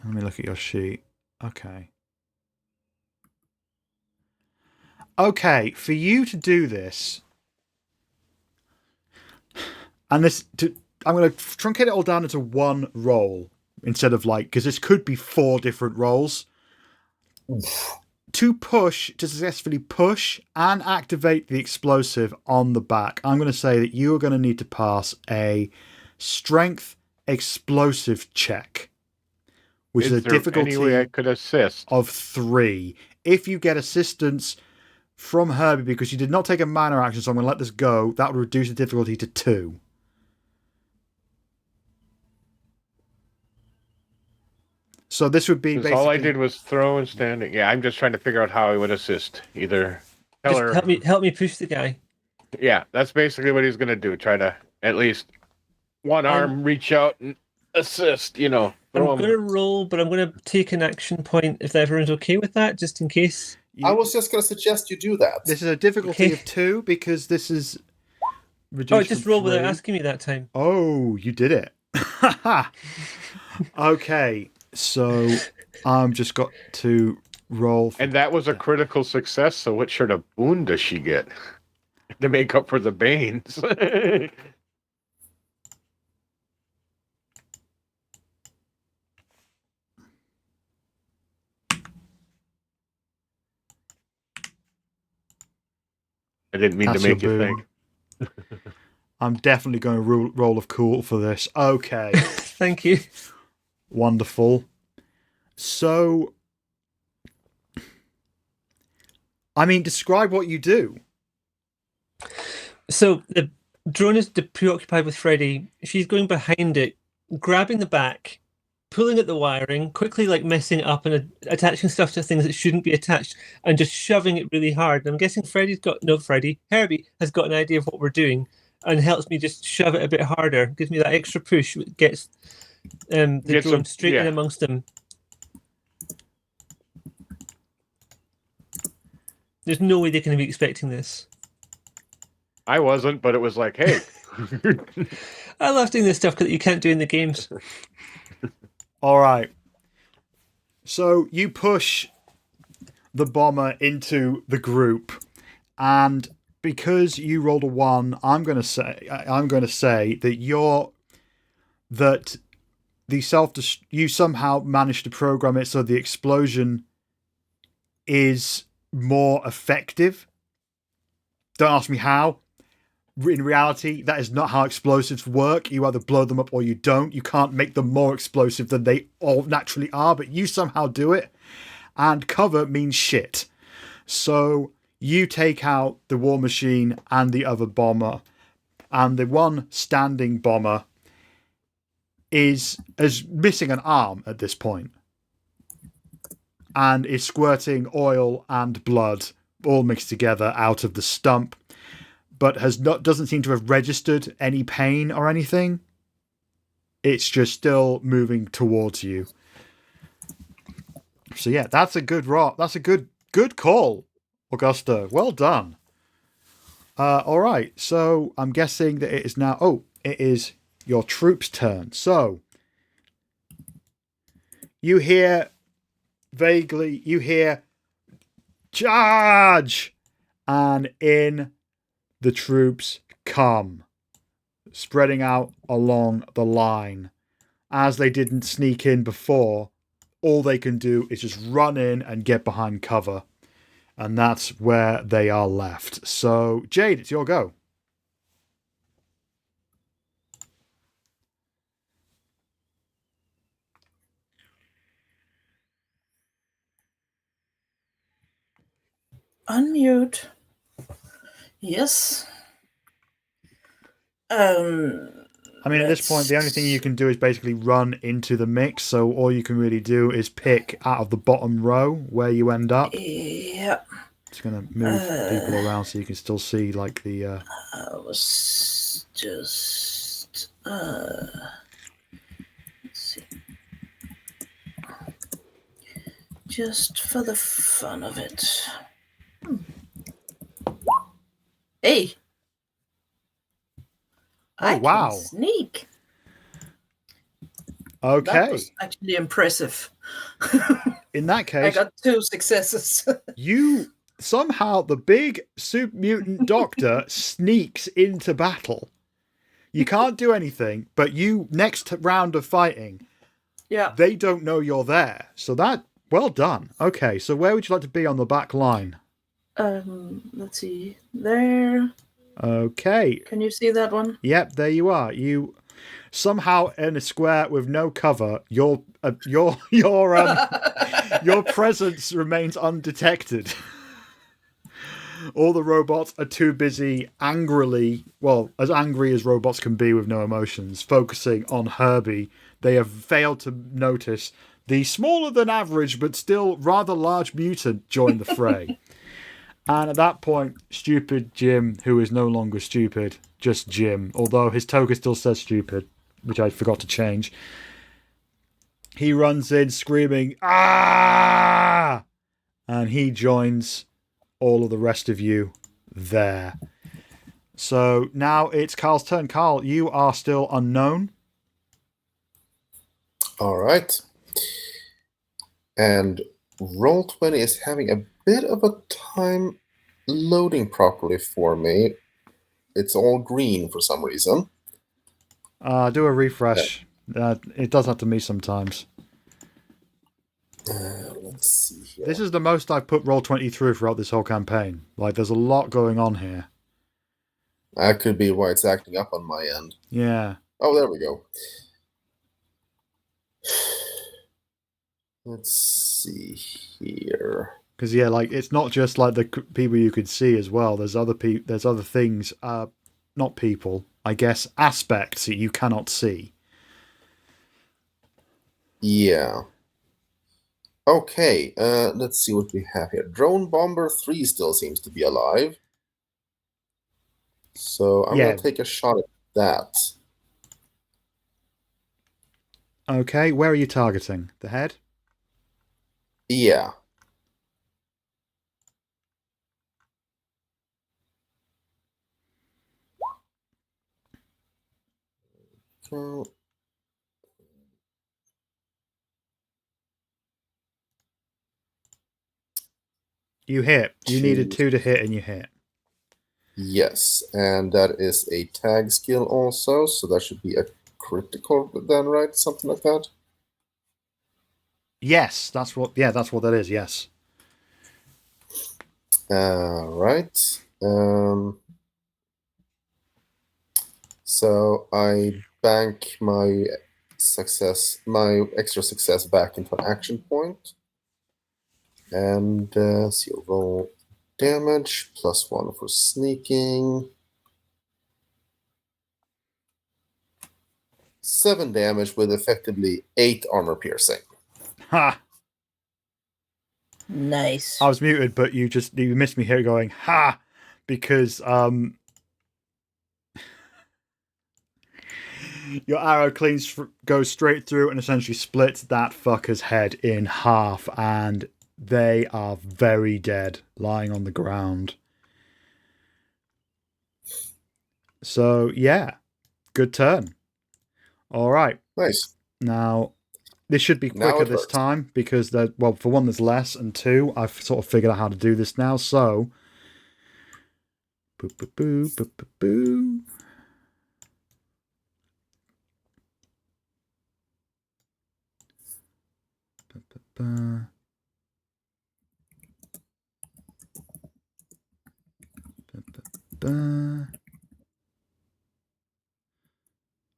let me look at your sheet. Okay. Okay, for you to do this. And I'm going to truncate it all down into one roll instead of because this could be 4 different rolls. To successfully push and activate the explosive on the back, I'm going to say that you are going to need to pass a strength explosive check, which is a difficulty any way I could assist? of 3. if you get assistance from Herbie, because you did not take a mana action, so I'm going to let this go, that would reduce the difficulty to 2. So this would be basically... all I did was throw and standing. Yeah, I'm just trying to figure out how I would assist. Either tell Just her... help me push the guy. Yeah, that's basically what he's going to do. Try to at least one arm reach out and assist, you know. I'm going to roll, but I'm going to take an action point if everyone's okay with that, just in case. I was just going to suggest you do that. This is a difficulty of 2 because this is reduced. Just roll without asking me that time. Oh, you did it. Okay, so I'm just got to roll. And that was a critical success, so what sort of boon does she get to make up for the Banes? I didn't mean That's to make your you boon. think. I'm definitely going to roll of cool for this. Okay. Thank you. Wonderful. So, I mean, describe what you do. So the drone is preoccupied with Freddy. She's going behind it, grabbing the back, pulling at the wiring, quickly like messing it up and attaching stuff to things that shouldn't be attached, and just shoving it really hard. And I'm guessing Herbie has got an idea of what we're doing and helps me just shove it a bit harder, gives me that extra push, gets the drone straight in amongst them. There's no way they can be expecting this. I wasn't, but it was like, hey. I love doing this stuff that you can't do in the games. All right. So you push the bomber into the group, and because you rolled a 1, I'm going to say that you somehow managed to program it so the explosion is more effective. Don't ask me how. In reality, that is not how explosives work. You either blow them up or you don't. You can't make them more explosive than they all naturally are, but you somehow do it. And cover means shit. So you take out the war machine and the other bomber, and the one standing bomber is missing an arm at this point, and is squirting oil and blood all mixed together out of the stump, but doesn't seem to have registered any pain or anything. It's just still moving towards you. So yeah, that's a good rock. That's a good call, Augusta. Well done. All right, so I'm guessing that it is now... Oh, it is your troops' turn. So you hear charge, and in the troops come, spreading out along the line. As they didn't sneak in before, all they can do is just run in and get behind cover. And that's where they are left. So, Jade, it's your go. Unmute. Yes. I mean, at this point, the only thing you can do is basically run into the mix. So all you can really do is pick out of the bottom row where you end up. Yeah. Just going to move people around so you can still see, like, the... I was just... let's see. Just for the fun of it. Hey! I wow. can sneak. Okay. That was actually impressive. In that case... I got 2 successes. Somehow the big super mutant doctor sneaks into battle. You can't do anything, but next round of fighting, they don't know you're there. So well done. Okay, so where would you like to be on the back line? Let's see. There. Okay. Can you see that one? Yep, there you are. You Somehow, in a square with no cover, your presence remains undetected. All the robots are too busy angrily, well, as angry as robots can be with no emotions, focusing on Herbie. They have failed to notice the smaller than average but still rather large mutant join the fray. And at that point, stupid Jim, who is no longer stupid, just Jim, although his toga still says stupid, which I forgot to change, he runs in screaming, "Ah!" And he joins all of the rest of you there. So now it's Carl's turn. Carl, you are still unknown. All right. And Roll20 is having a bit of a time loading properly for me. It's all green for some reason. Do a refresh. It does that to me sometimes. Let's see here. This is the most I've put Roll20 through throughout this whole campaign. Like, there's a lot going on here. That could be why it's acting up on my end. Yeah. Oh, there we go. Let's see here. Because, yeah, like, it's not just, like, the people you could see as well. There's other things, not people, I guess, aspects that you cannot see. Yeah. Okay, let's see what we have here. Drone Bomber 3 still seems to be alive. So I'm going to take a shot at that. Okay, where are you targeting? The head? Yeah. So, You hit. You needed 2 to hit, and you hit. yes, and that is a tag skill also, so that should be a critical then, right? Something like that? Yes, that's what that is, yes. Right. So I bank my extra success back into an action point. And so you roll damage, +1 for sneaking. 7 damage with effectively 8 armor piercing. Ha! Nice. I was muted, but you missed me here going, ha! Because, your arrow goes straight through and essentially splits that fucker's head in half, and they are very dead, lying on the ground. So, yeah. Good turn. All right. Nice. Now, this should be quicker this time because, for one, there's less, and 2, I've sort of figured out how to do this now. So, boo, boo, boo, boo, boo, boo.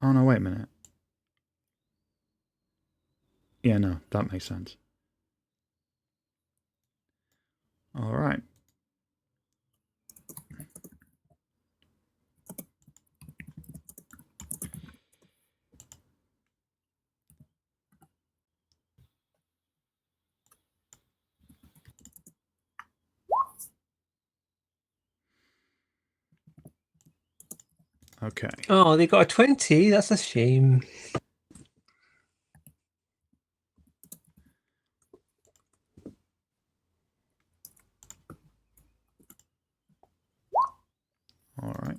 Oh no, wait a minute. Yeah, no, that makes sense. All right. Okay. Oh, they got a 20. That's a shame. All right.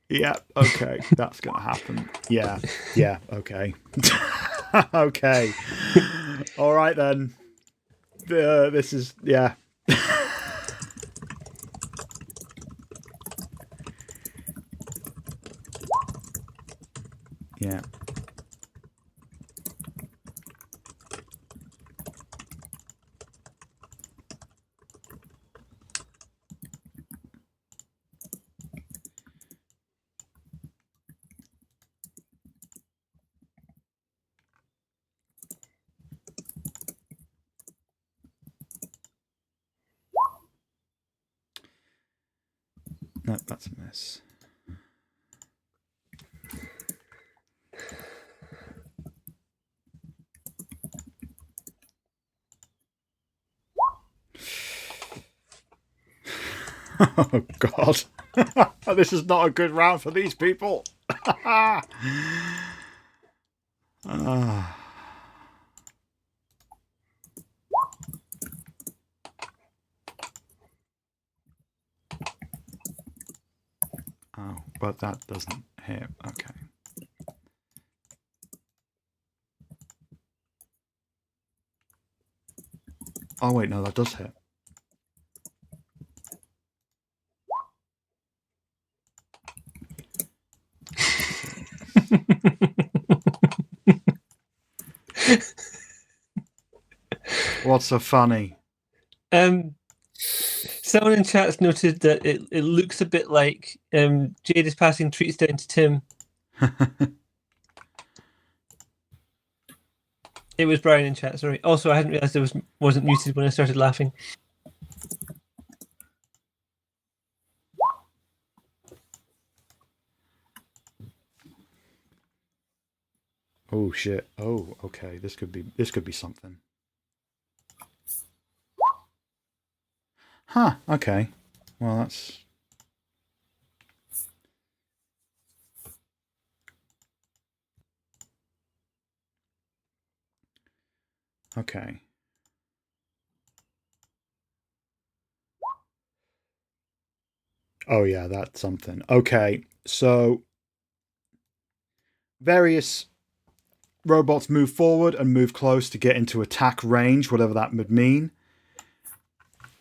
Yeah, okay. That's going to happen. Yeah, okay. Okay. All right, then. This is, yeah. Yeah. No, that's a miss. Oh, God. This is not a good round for these people. Oh, but that doesn't hit. Okay. Oh, wait, no, that does hit. What's so funny? Someone in chat's noted that it looks a bit like Jade is passing treats down to Tim. It was Brian in chat, sorry. Also, I hadn't realised it wasn't muted when I started laughing. Oh shit. Oh, okay. This could be something. Huh, okay. Well, that's... Okay. Oh yeah, that's something. Okay, so various robots move forward and move close to get into attack range, whatever that would mean.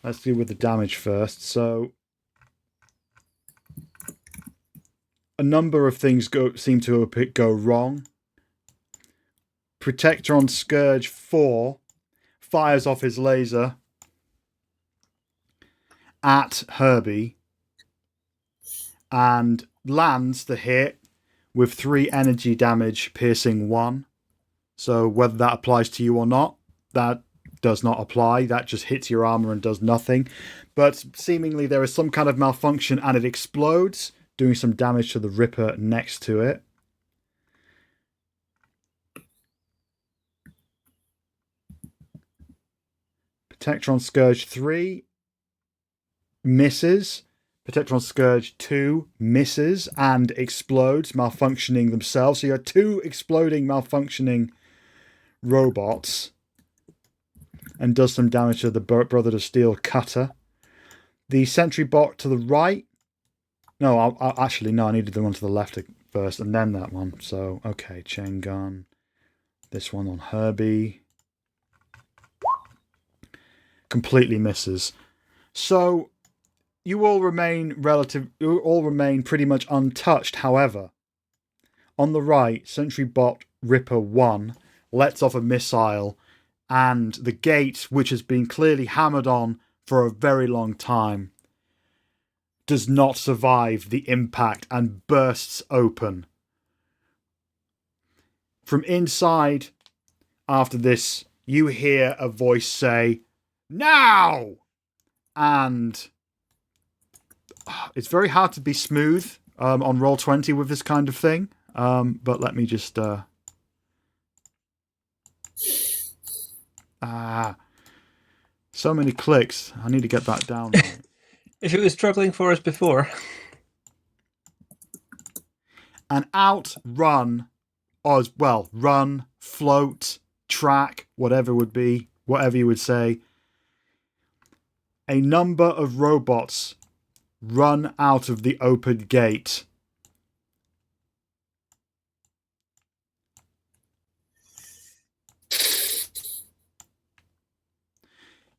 Let's deal with the damage first. So a number of things seem to go wrong. Protector on Scourge 4 fires off his laser at Herbie and lands the hit with 3 energy damage, piercing 1. So whether that applies to you or not, that does not apply. That just hits your armor and does nothing. But seemingly there is some kind of malfunction and it explodes, doing some damage to the Ripper next to it. Protector on Scourge 3 misses. Protector on Scourge 2 misses and explodes, malfunctioning themselves. So you have 2 exploding, malfunctioning robots. And does some damage to the Brother of Steel cutter. The sentry bot to the right. No, actually, no, I needed the one to the left first and then that one. So, okay, chain gun. This one on Herbie. Completely misses. So, you all remain pretty much untouched. However, on the right, sentry bot Ripper 1 lets off a missile. And the gate, which has been clearly hammered on for a very long time, does not survive the impact and bursts open. From inside, after this, you hear a voice say, "Now!" And it's very hard to be smooth on Roll20 with this kind of thing. But let me just... so many clicks. I need to get that down. Right. If it was struggling for us before. And outrun, or as well, run, float, track, whatever you would say. A number of robots run out of the open gate.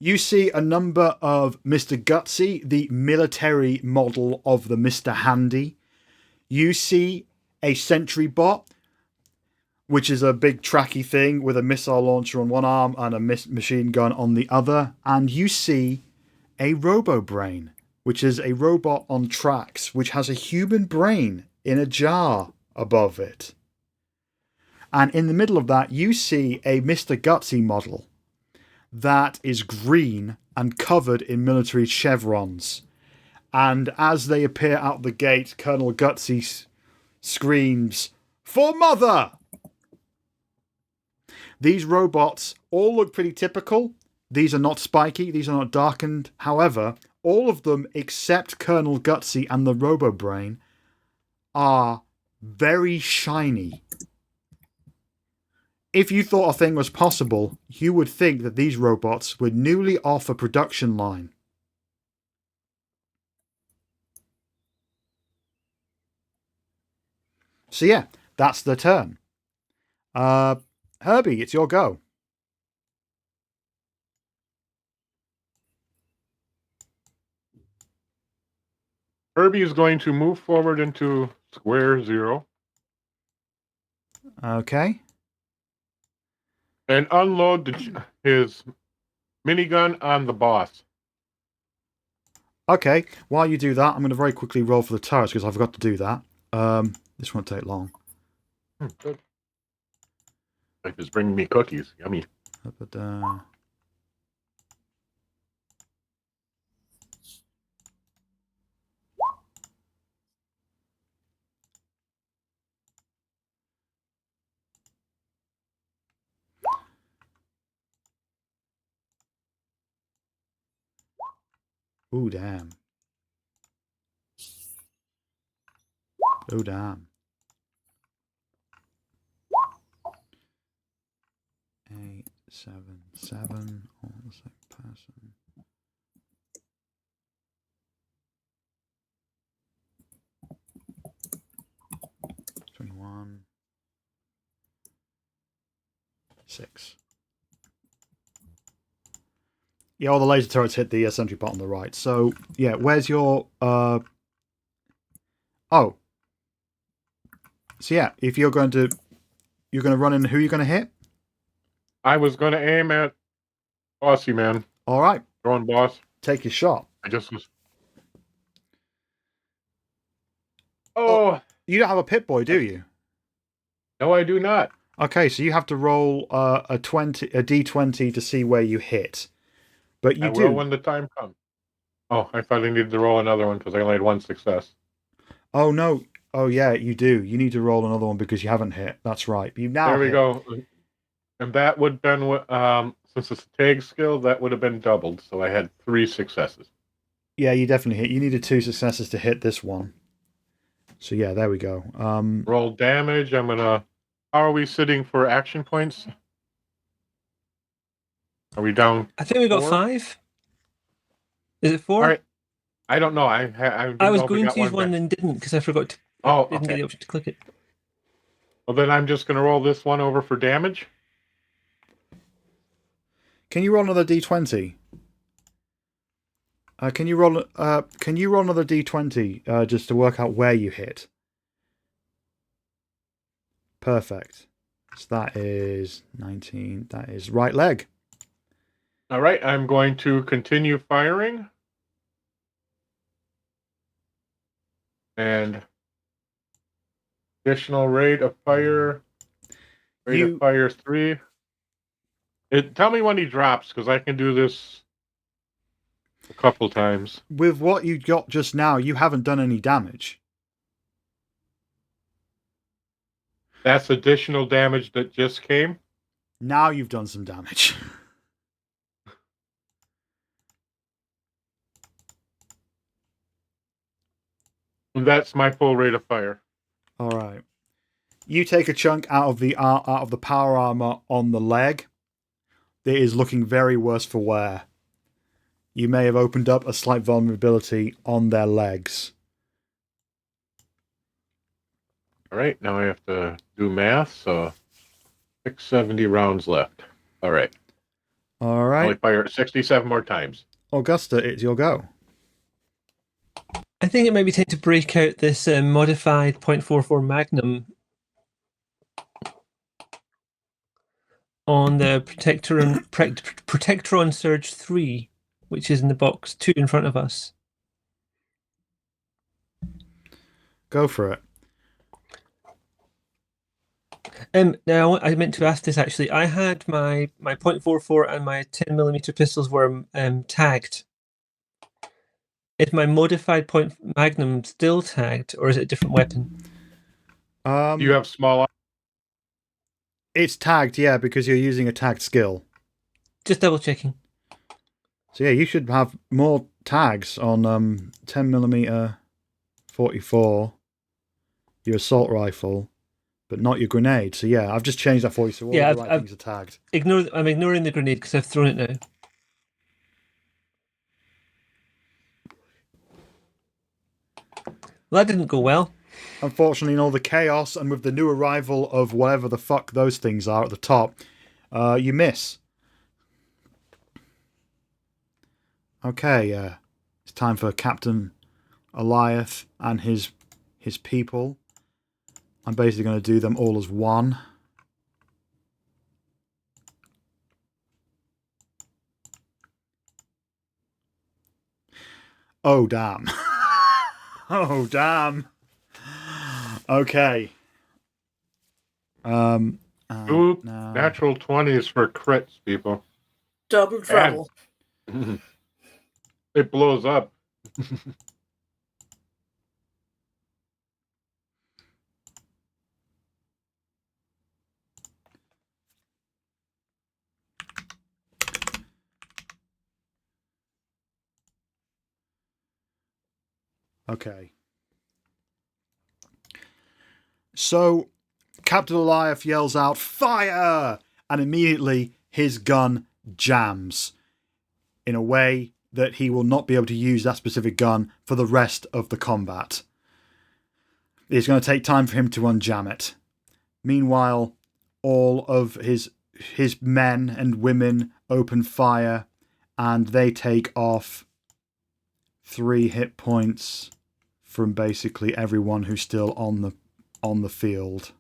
You see a number of Mr. Gutsy, the military model of the Mr. Handy. You see a sentry bot, which is a big tracky thing with a missile launcher on one arm and a machine gun on the other. And you see a Robo-Brain, which is a robot on tracks, which has a human brain in a jar above it. And in the middle of that, you see a Mr. Gutsy model that is green and covered in military chevrons. And as they appear out the gate, Colonel Gutsy screams, "For Mother!" These robots all look pretty typical. These are not spiky, these are not darkened. However, all of them except Colonel Gutsy and the Robo-Brain are very shiny. If you thought a thing was possible, you would think that these robots were newly off a production line. So yeah, that's the turn. Herbie, it's your go. Herbie is going to move forward into square 0. Okay. And unload his minigun on the boss. Okay, while you do that, I'm going to very quickly roll for the turrets because I forgot to do that. This won't take long. Good. Like it's bringing me cookies. Yummy. Ooh, damn. Oh, damn. 8, 7, 7. All the same person. $21. 6. Yeah, all the laser turrets hit the sentry pot on the right. So, yeah, where's your... Oh. So, yeah, if you're going to... You're going to run in... Who are you going to hit? I was going to aim at Bossy Man. All right. Throwing boss. Take your shot. I just was... Oh! You don't have a Pit Boy, do you? No, I do not. Okay, so you have to roll a D20 to see where you hit. But you I will when the time comes. Oh, I thought I needed to roll another one because I only had 1 success. Oh, no. Oh, yeah, you do. You need to roll another one because you haven't hit. That's right. You now There we hit. go. And that would have been, since it's a tag skill, that would have been doubled. So I had 3 successes. Yeah, you definitely hit. You needed 2 successes to hit this one. So, yeah, there we go. Roll damage. I'm going to... How are we sitting for action points? Are we down? I think we got 4? 5. Is it 4? All right. I don't know. I was going to use one and didn't because I forgot to. Didn't get the option to click it. Well, then I'm just going to roll this one over for damage. Can you roll another D20? Can you roll another D20 just to work out where you hit? Perfect. So that is 19. That is right leg. All right. I'm going to continue firing. And additional rate of fire. Rate of fire is 3. Tell me when he drops, because I can do this a couple times. With what you got just now, you haven't done any damage. That's additional damage that just came. Now you've done some damage. And that's my full rate of fire. All right. You take a chunk out of the power armor on the leg. It is looking very worse for wear. You may have opened up a slight vulnerability on their legs. All right, now I have to do math, so 670 rounds left. All right. All right. Only fire 67 more times. Augusta, it's your go. I think it might be time to break out this modified .44 Magnum on the Protectron Surge 3, which is in the box 2 in front of us. Go for it. Now, I meant to ask this actually. I had my .44 and my 10mm pistols were tagged. Is my modified point magnum still tagged, or is it a different weapon? Do you have small? It's tagged, yeah, because you're using a tagged skill. Just double checking. So yeah, you should have more tags on 10mm 44, your assault rifle, but not your grenade. So yeah, I've just changed that for you, so all Yeah, the right things are tagged. I'm ignoring the grenade because I've thrown it now. Well, that didn't go well. Unfortunately, in all the chaos and with the new arrival of whatever the fuck those things are at the top, you miss. Okay, it's time for Captain Eliath and his people. I'm basically going to do them all as one. Oh, damn. Oh, damn. Okay. Ooh, now... natural 20s for crits, people. Double trouble. It blows up. Okay. So, Captain Eliath yells out, "Fire!" And immediately his gun jams in a way that he will not be able to use that specific gun for the rest of the combat. It's going to take time for him to unjam it. Meanwhile, all of his men and women open fire, and they take off 3 hit points from basically everyone who's still on the field.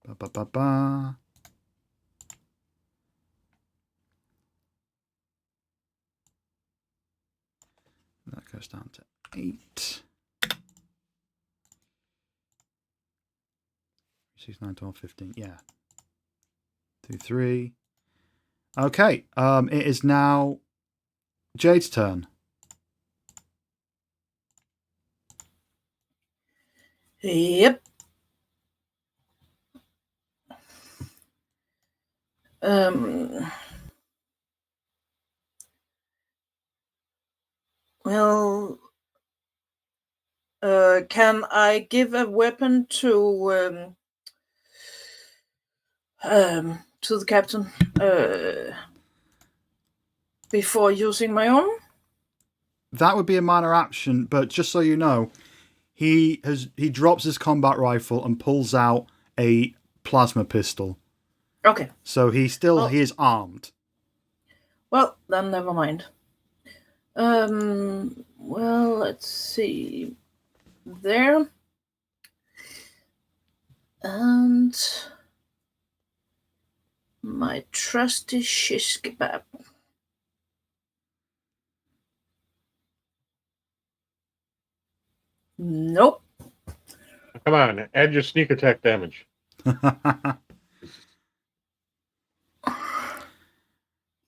Ba-ba-ba-ba. That goes down to 8. 6, 9, 12, 15. Yeah. 2, 3. Okay. It is now Jade's turn. Yep. Well, can I give a weapon to the captain before using my own? That would be a minor action, but just so you know, he drops his combat rifle and pulls out a plasma pistol. Okay. So he is armed. Well, then never mind. Well, let's see. There. And my trusty shish kebab. Nope. Come on, add your sneak attack damage.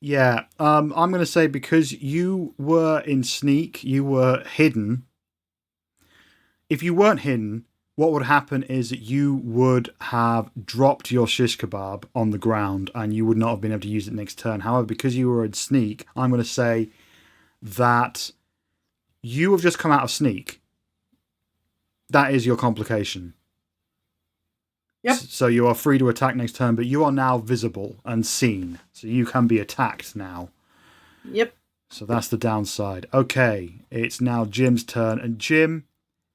Yeah, I'm going to say because you were in sneak, you were hidden. If you weren't hidden, what would happen is that you would have dropped your shish kebab on the ground and you would not have been able to use it next turn. However, because you were in sneak, I'm going to say that you have just come out of sneak. That is your complication. Yep. So you are free to attack next turn, but you are now visible and seen. So you can be attacked now. Yep. So that's the downside. Okay, it's now Jim's turn, and Jim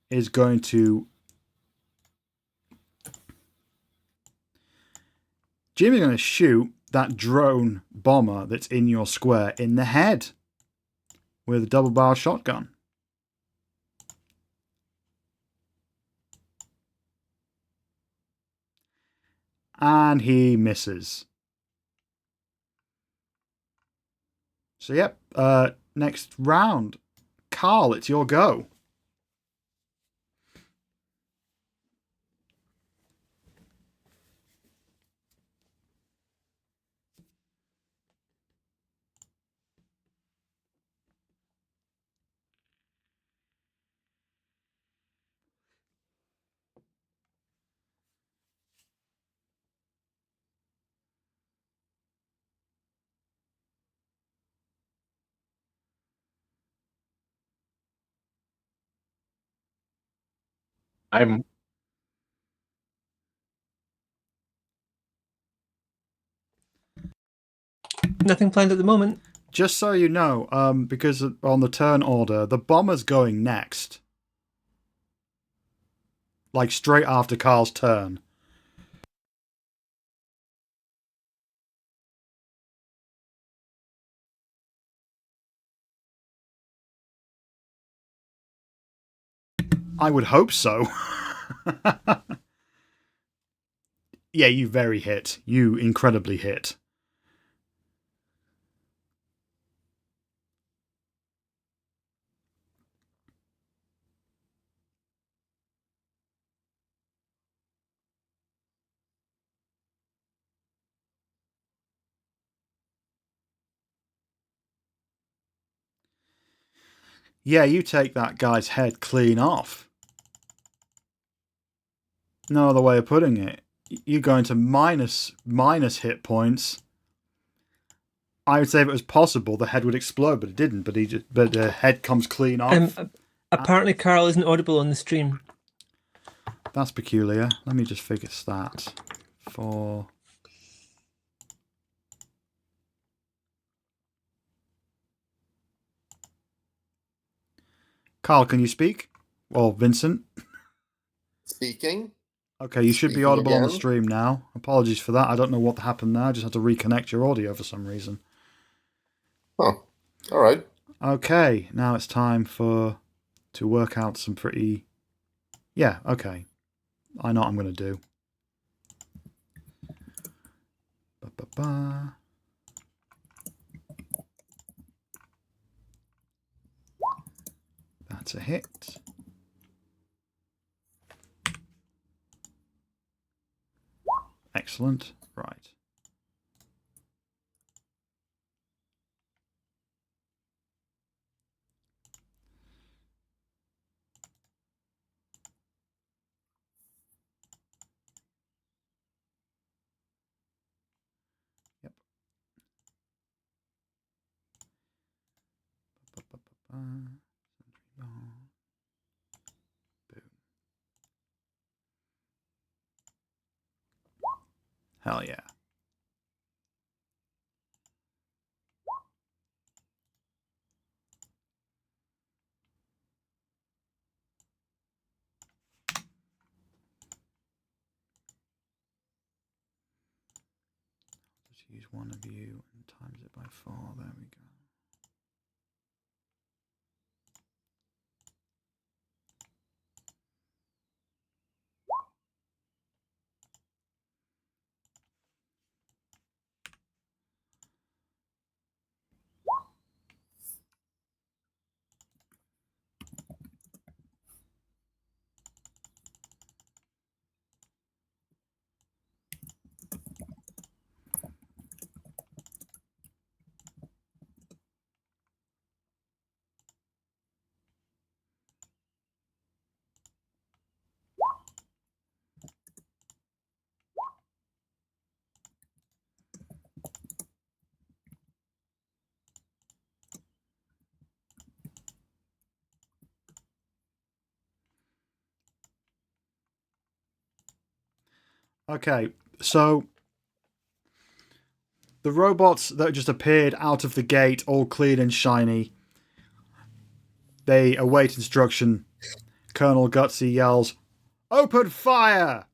is going to... Jim is going to shoot that drone bomber that's in your square in the head with a double-barrel shotgun. And he misses. So, yep, next round. Carl, it's your go. I'm Nothing planned at the moment. Just so you know, because on the turn order, the bomber's going next. Like straight after Carl's turn. I would hope so. Yeah, you very hit. You incredibly hit. Yeah, you take that guy's head clean off. No other way of putting it. You go into minus hit points. I would say if it was possible, the head would explode, but it didn't. But the head comes clean off. Apparently, Carl isn't audible on the stream. That's peculiar. Let me just figure that. For Carl, can you speak? Or Vincent? Speaking. Okay, you should be Speaking audible on the again. stream now. Apologies for that. I don't know what happened there. I just had to reconnect your audio for some reason. Oh, all right. Okay, now it's time to work out some pretty... Yeah, okay. I know what I'm going to do. Ba-ba-ba. That's a hit. Excellent. Right. Yep. Ba-ba-ba-ba. Boom. Hell yeah. Just use one of you and times it by 4. There we go. Okay, so the robots that just appeared out of the gate, all clean and shiny, they await instruction. Colonel Gutsy yells, "Open fire!"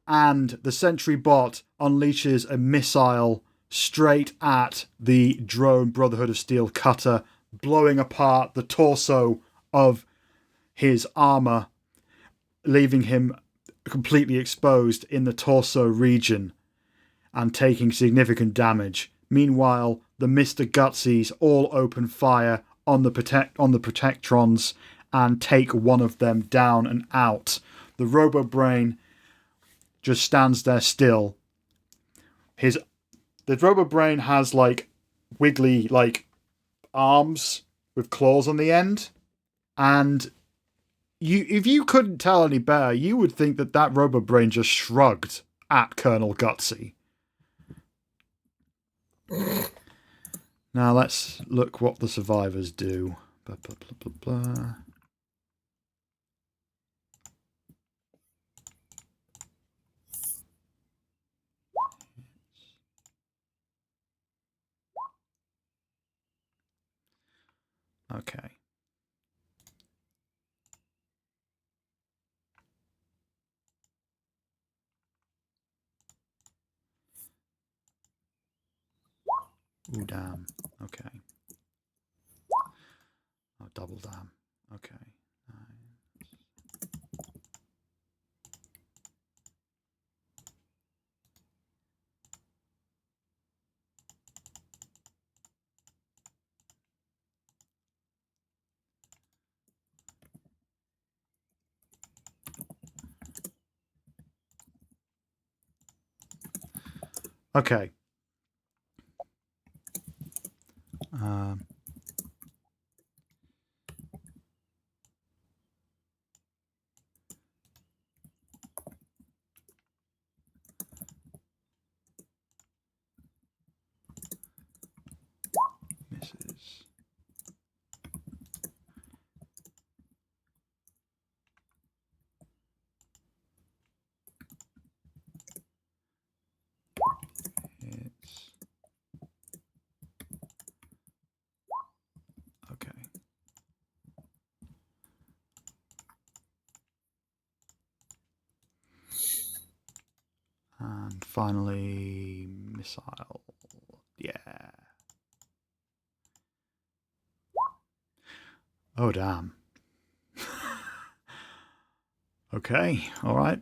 And the sentry bot unleashes a missile straight at the drone Brotherhood of Steel cutter, blowing apart the torso of his armor, leaving him completely exposed in the torso region and taking significant damage. Meanwhile, the Mr. Gutsies all open fire on the Protectrons and take one of them down and out. The Robo-Brain just stands there still. The Robo-Brain has like wiggly like arms with claws on the end, and if you couldn't tell any better, you would think that Robo-Brain just shrugged at Colonel Gutsy. Now let's look what the survivors do. Blah, blah, blah, blah, blah. Okay. Ooh, damn. Okay. Oh, double damn. Okay. Okay. Misses. Hits. Okay. And finally, missile. Yeah. Oh, damn. Okay, all right.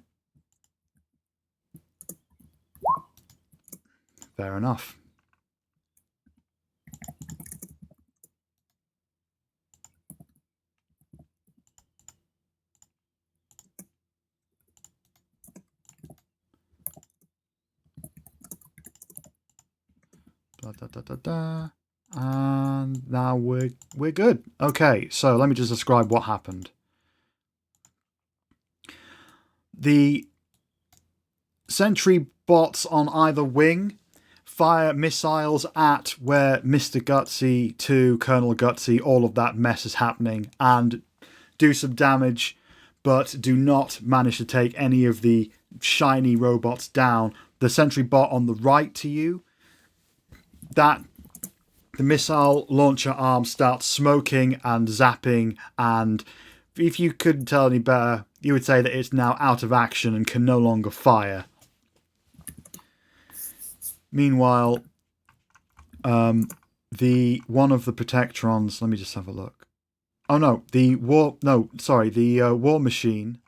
Fair enough. Da, da, da, da, da. And now we're good. Okay, so let me just describe what happened. The sentry bots on either wing fire missiles at where Mr. Gutsy to Colonel Gutsy, all of that mess is happening, and do some damage, but do not manage to take any of the shiny robots down. The sentry bot on the right to you, that the missile launcher arm starts smoking and zapping, and if you couldn't tell any better, you would say that it's now out of action and can no longer fire. Meanwhile, the one of the Protectrons, let me just have a look. Oh no, the war machine.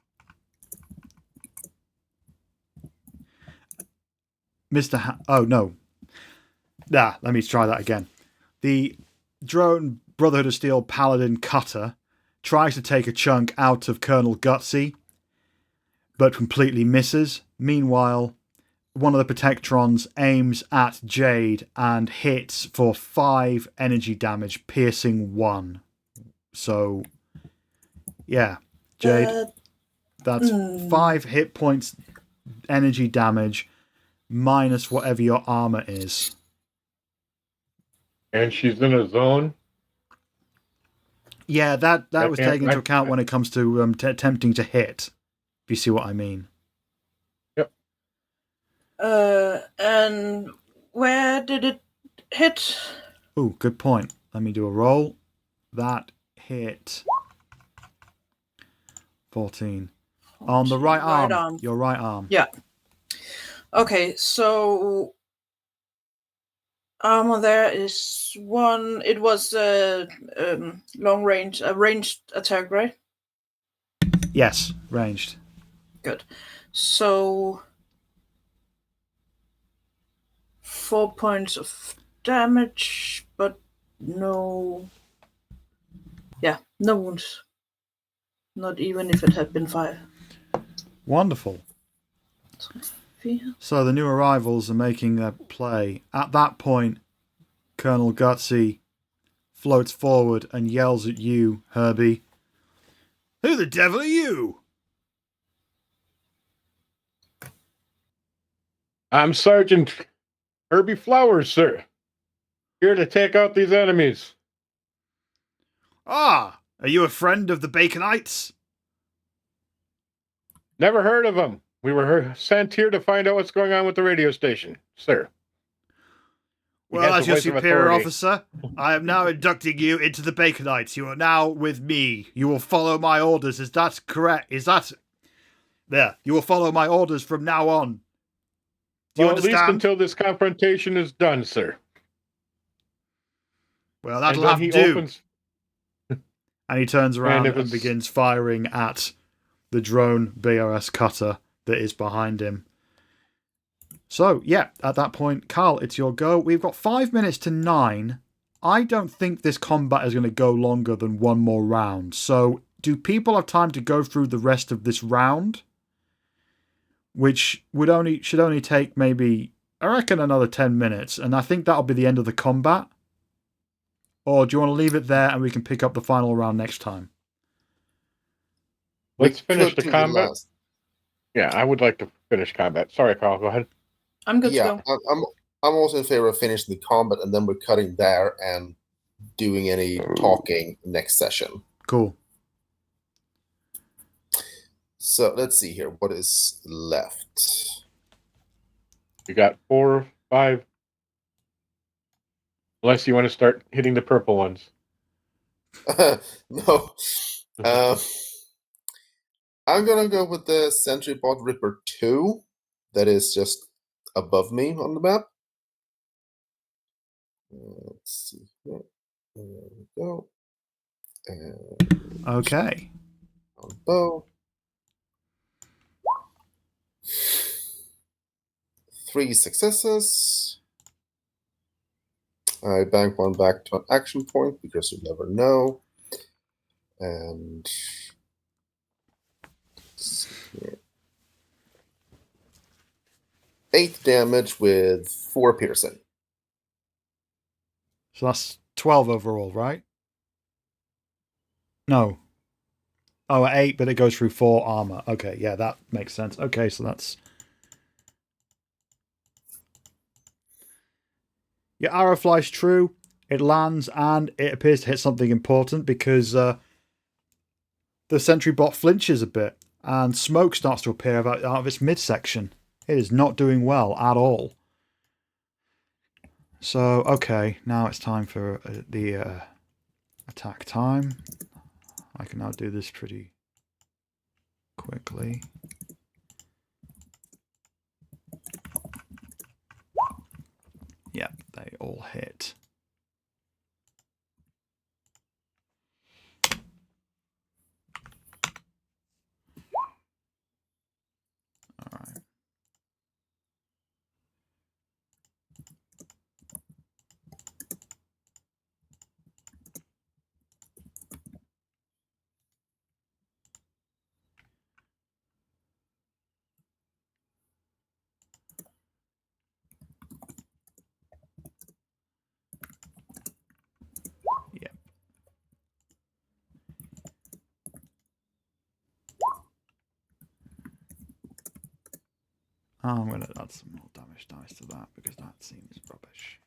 Oh no. Let me try that again. The drone Brotherhood of Steel Paladin Cutter tries to take a chunk out of Colonel Gutsy, but completely misses. Meanwhile, one of the Protectrons aims at Jade and hits for 5 energy damage, piercing 1. So, yeah, Jade, that's 5 hit points energy damage minus whatever your armor is. And she's in a zone? Yeah, that was taken into account when it comes to attempting to hit, if you see what I mean. Yep. And where did it hit? Oh, good point. Let me do a roll. That hit 14. On the right arm. Your right arm. Yeah. Okay, so armor there is 1. It was a ranged attack, right? Yes, ranged. Good. So 4 points of damage, but no. Yeah, no wounds. Not even if it had been fire. Wonderful. So the new arrivals are making their play. At that point, Colonel Gutsy floats forward and yells at you, Herbie. Who the devil are you? I'm Sergeant Herbie Flowers, sir. Here to take out these enemies. Ah, are you a friend of the Baconites? Never heard of them. We were sent here to find out what's going on with the radio station, sir. Well, has as the your voice of superior authority. officer, I am now inducting you into the Baconites. You are now with me. You will follow my orders. Is that correct? Is that... There. You will follow my orders from now on. Do you Well, at least understand? until this confrontation is done, sir. Well, And that'll then have he to do. opens. And he turns around if and it's- begins firing at the drone BRS cutter that is behind him. So, yeah, at that point, Carl, it's your go. We've got 5 minutes to 9. I don't think this combat is going to go longer than one more round. So, do people have time to go through the rest of this round? Which should only take maybe, I reckon, another 10 minutes. And I think that'll be the end of the combat. Or do you want to leave it there and we can pick up the final round next time? Let's finish could the do combat. last. Yeah, I would like to finish combat. Sorry, Carl. Go ahead. I'm good Yeah, to go. I'm also in favor of finishing the combat, and then we're cutting there and doing any talking next session. Cool. So let's see here. What is left? You got 4 or 5. Unless you want to start hitting the purple ones. No. I'm gonna go with the Sentry Bot Ripper 2. That is just above me on the map. Let's see here. There we go. And Okay. on bow. 3 successes. I bank one back to an action point because you never know. And let's see here. 8 damage with 4 piercing. So that's 12 overall, right? No. Oh, 8, but it goes through 4 armor. Okay, yeah, that makes sense. Okay, so that's... Your arrow flies true. It lands, and it appears to hit something important because the sentry bot flinches a bit, and smoke starts to appear out of its midsection. It is not doing well at all. So, okay, now it's time for the attack time. I can now do this pretty quickly. Yep, they all hit. Alright. Yep. I'm going to add some more damage dice to that because that seems rubbish.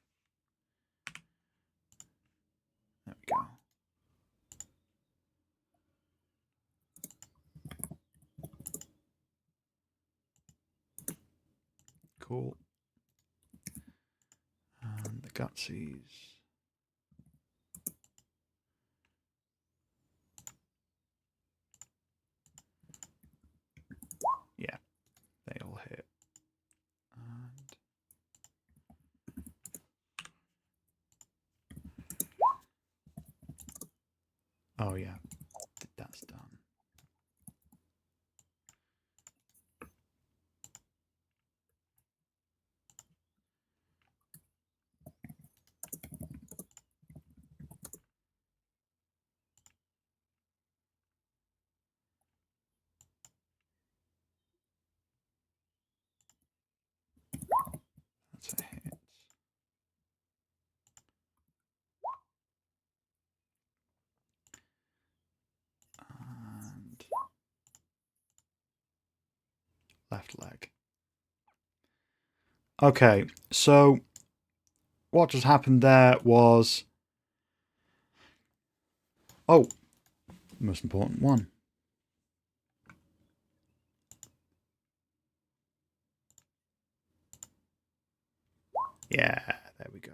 There we go. Cool. And the Gutsies. Yeah, they all hit. And oh yeah, that's done. That's a hit. And left leg. Okay, so what just happened there was... Oh, the most important one. Yeah, there we go.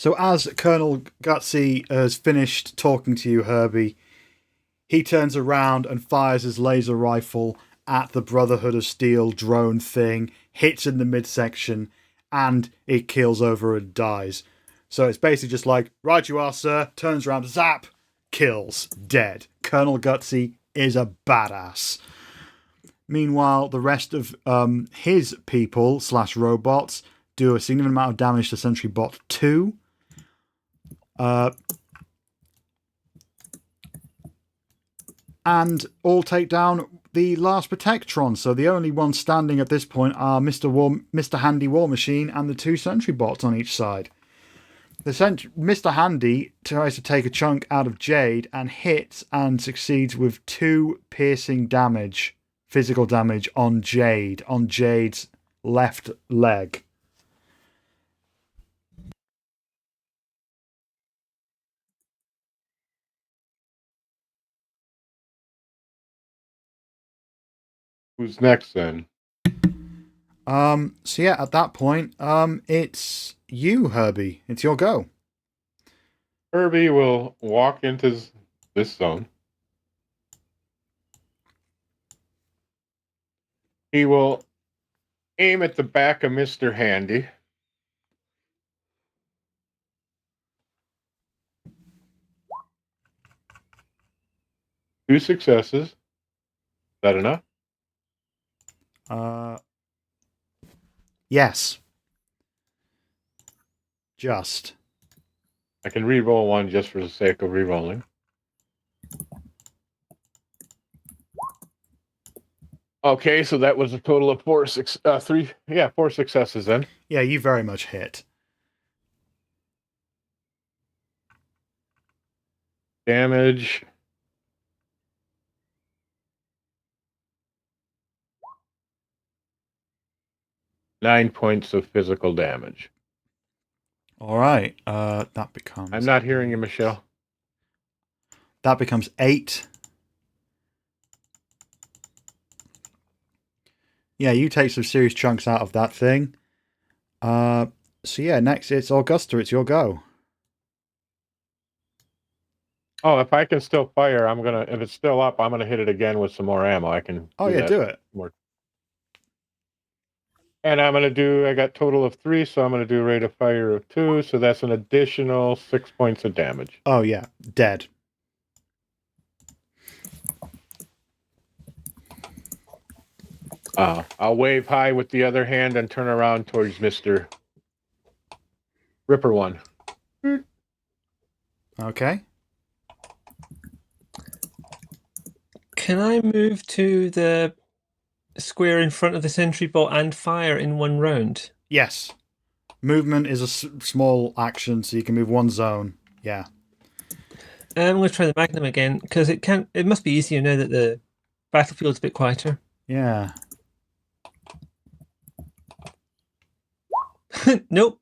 So as Colonel Gutsy has finished talking to you, Herbie, he turns around and fires his laser rifle at the Brotherhood of Steel drone thing, hits in the midsection, and it keels over and dies. So it's basically just like, right you are, sir, turns around, zap, kills, dead. Colonel Gutsy is a badass. Meanwhile, the rest of his people / robots do a significant amount of damage to Sentry Bot 2. And all take down the last Protectron. So the only ones standing at this point are Mr. Handy War Machine and the 2 Sentry Bots on each side. Mr. Handy tries to take a chunk out of Jade and hits and succeeds with 2 piercing damage, physical damage on Jade's left leg. Who's next then? So yeah, at that point, it's you, Herbie. It's your go. Herbie will walk into this zone. He will aim at the back of Mr. Handy. Two successes. Is that enough? Yes. Just. I can re-roll one just for the sake of re-rolling. Okay, so that was a total of 4 successes then. Yeah, you very much hit. Damage. Nine points of physical damage. All right. That becomes. I'm not hearing you, Michelle. That becomes 8. Yeah, you take some serious chunks out of that thing. So yeah, next it's Augusta. It's your go. Oh, if I can still fire, I'm gonna. If it's still up, I'm gonna hit it again with some more ammo. I can. Oh yeah, do it. More. And I'm gonna do. I got total of 3, so I'm gonna do a rate of fire of 2. So that's an additional 6 points of damage. Oh yeah, dead. I'll wave high with the other hand and turn around towards Mr. Ripper 1. Okay. Can I move to the square in front of the sentry bot and fire in one round? Yes. Movement is a small action, so you can move one zone. Yeah. I'm going to try the Magnum again because it must be easier now that the battlefield's a bit quieter. Yeah. Nope.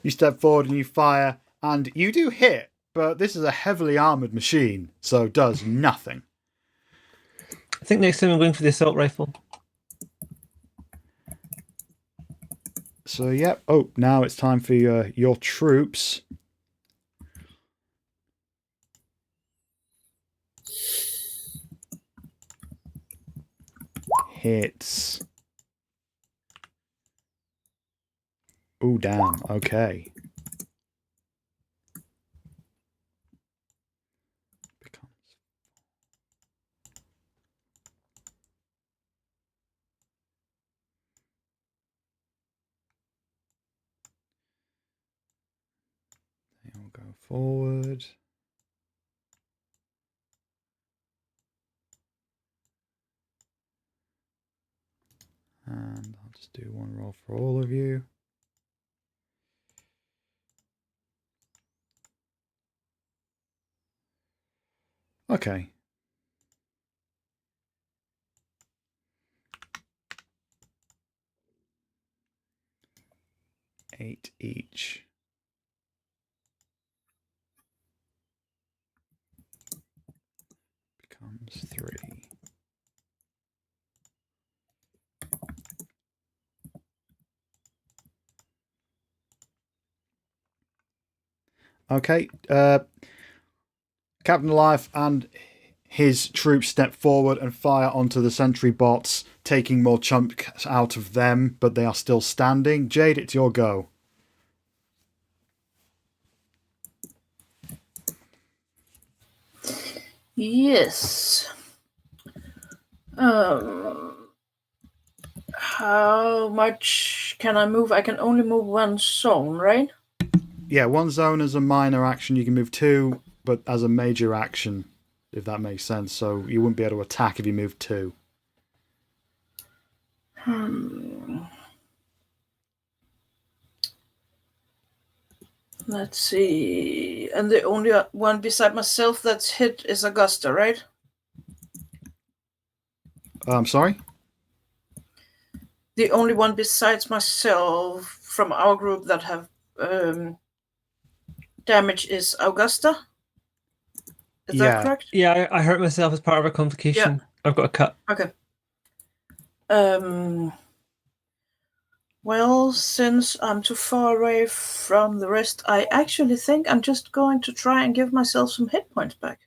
You step forward and you fire, and you do hit, but this is a heavily armoured machine, so does nothing. I think next time I'm going for the assault rifle. So, yep. Oh, now it's time for your troops. Hits. Oh, damn. Okay. They'll go forward. And I'll just do one roll for all of you. Okay. 8 each. Becomes 3. Okay. Captain Alive and his troops step forward and fire onto the sentry bots, taking more chunks out of them, but they are still standing. Jade, it's your go. Yes. How much can I move? I can only move one zone, right? Yeah, one zone as a minor action. You can move two, but as a major action, if that makes sense. So you wouldn't be able to attack if you moved two. Let's see. And the only one beside myself that's hit is Augusta, right? I'm sorry? The only one besides myself from our group that have damage is Augusta. Is that correct? Yeah, I hurt myself as part of a complication. Yeah. I've got a cut. Okay. Well, since I'm too far away from the rest, I actually think I'm just going to try and give myself some hit points back.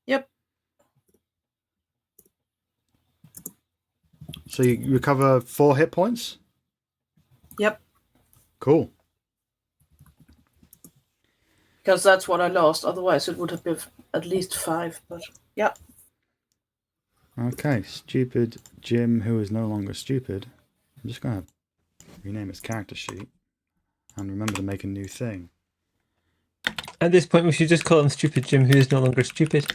Yep. So you recover 4 hit points? Yep. Cool. Because that's what I lost. Otherwise, it would have been at least 5. But yeah. Okay, stupid Jim, who is no longer stupid. I'm just going to rename his character sheet and remember to make a new thing. At this point, we should just call him Stupid Jim, who is no longer stupid.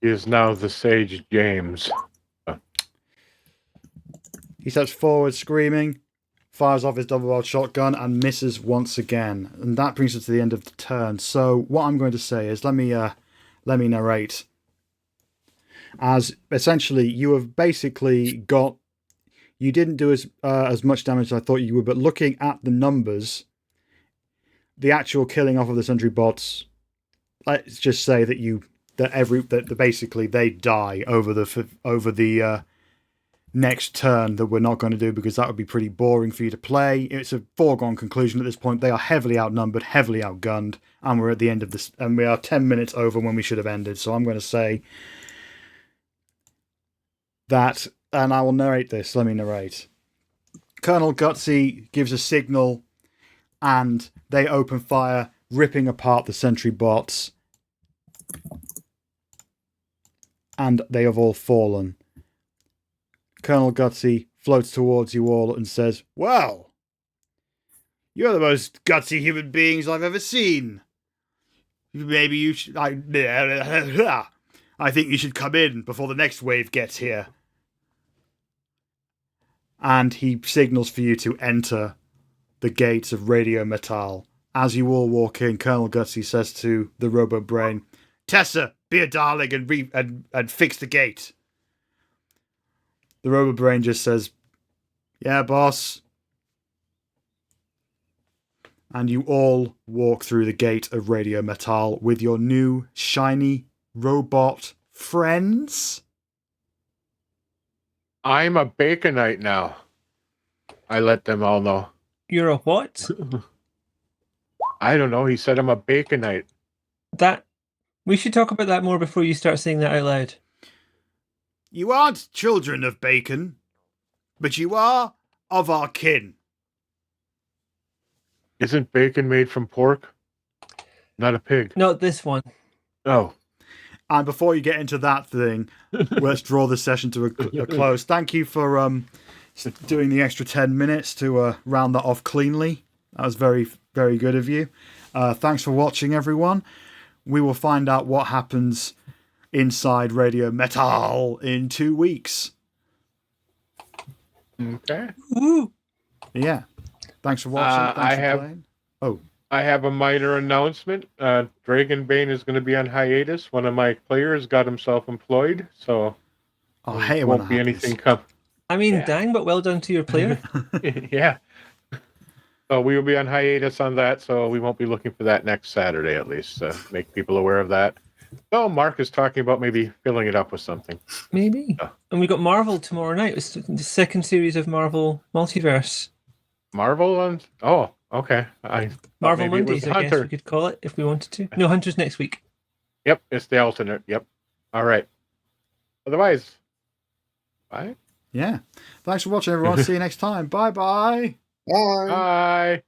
He is now the Sage James. He steps forward screaming, fires off his double-barreled shotgun and misses once again. And that brings us to the end of the turn. So what I'm going to say is, let me narrate. As essentially, you have basically got... You didn't do as much damage as I thought you would, but looking at the numbers, the actual killing off of the sentry bots, let's just say that basically they die over the next turn that we're not going to do, because that would be pretty boring for you to play. It's a foregone conclusion at this point. They are heavily outnumbered, heavily outgunned, and we're at the end of this, and we are 10 minutes over when we should have ended. So I'm going to say that, and I will narrate this. Let me narrate. Colonel Gutsy gives a signal, and they open fire, ripping apart the sentry bots, and they have all fallen. Colonel Gutsy floats towards you all and says, "Well, you're the most gutsy human beings I've ever seen. Maybe you should... I think you should come in before the next wave gets here." And he signals for you to enter the gates of Radio Metaaaal. As you all walk in, Colonel Gutsy says to the Robo-Brain, "Tessa, be a darling and fix the gate." The Robo-Brain just says, "Yeah, boss." And you all walk through the gate of Radio Metaaaal with your new shiny robot friends. I'm a Baconite now. I let them all know. You're a what? I don't know. He said I'm a Baconite. We should talk about that more before you start saying that out loud. You aren't children of bacon, but you are of our kin. Isn't bacon made from pork? Not a pig. Not this one. Oh. And before you get into that thing, let's draw this session to a close. Thank you for doing the extra 10 minutes to round that off cleanly. That was very, very good of you. Thanks for watching, everyone. We will find out what happens inside Radio Metaaaal in 2 weeks. Okay. Woo! Yeah. Thanks for watching. Thanks for playing. Oh. I have a minor announcement. Dragonbane is going to be on hiatus. One of my players got himself employed, so Oh, I there hate it when won't that be happens. anything come. I mean, Yeah. dang, but well done to your player. Yeah. So we will be on hiatus on that, so we won't be looking for that next Saturday at least, to make people aware of that. So Mark is talking about maybe filling it up with something. Maybe. Yeah. And we got Marvel tomorrow night. It's the second series of Marvel Multiverse. Marvel on... Oh, okay. I thought Marvel maybe it was Mondays, I guess Hunter. we could call it if we wanted to. No, Hunter's next week. Yep, it's the alternate. Yep. All right. Otherwise, bye. Yeah. Thanks for watching, everyone. See you next time. Bye-bye. Bye. Bye.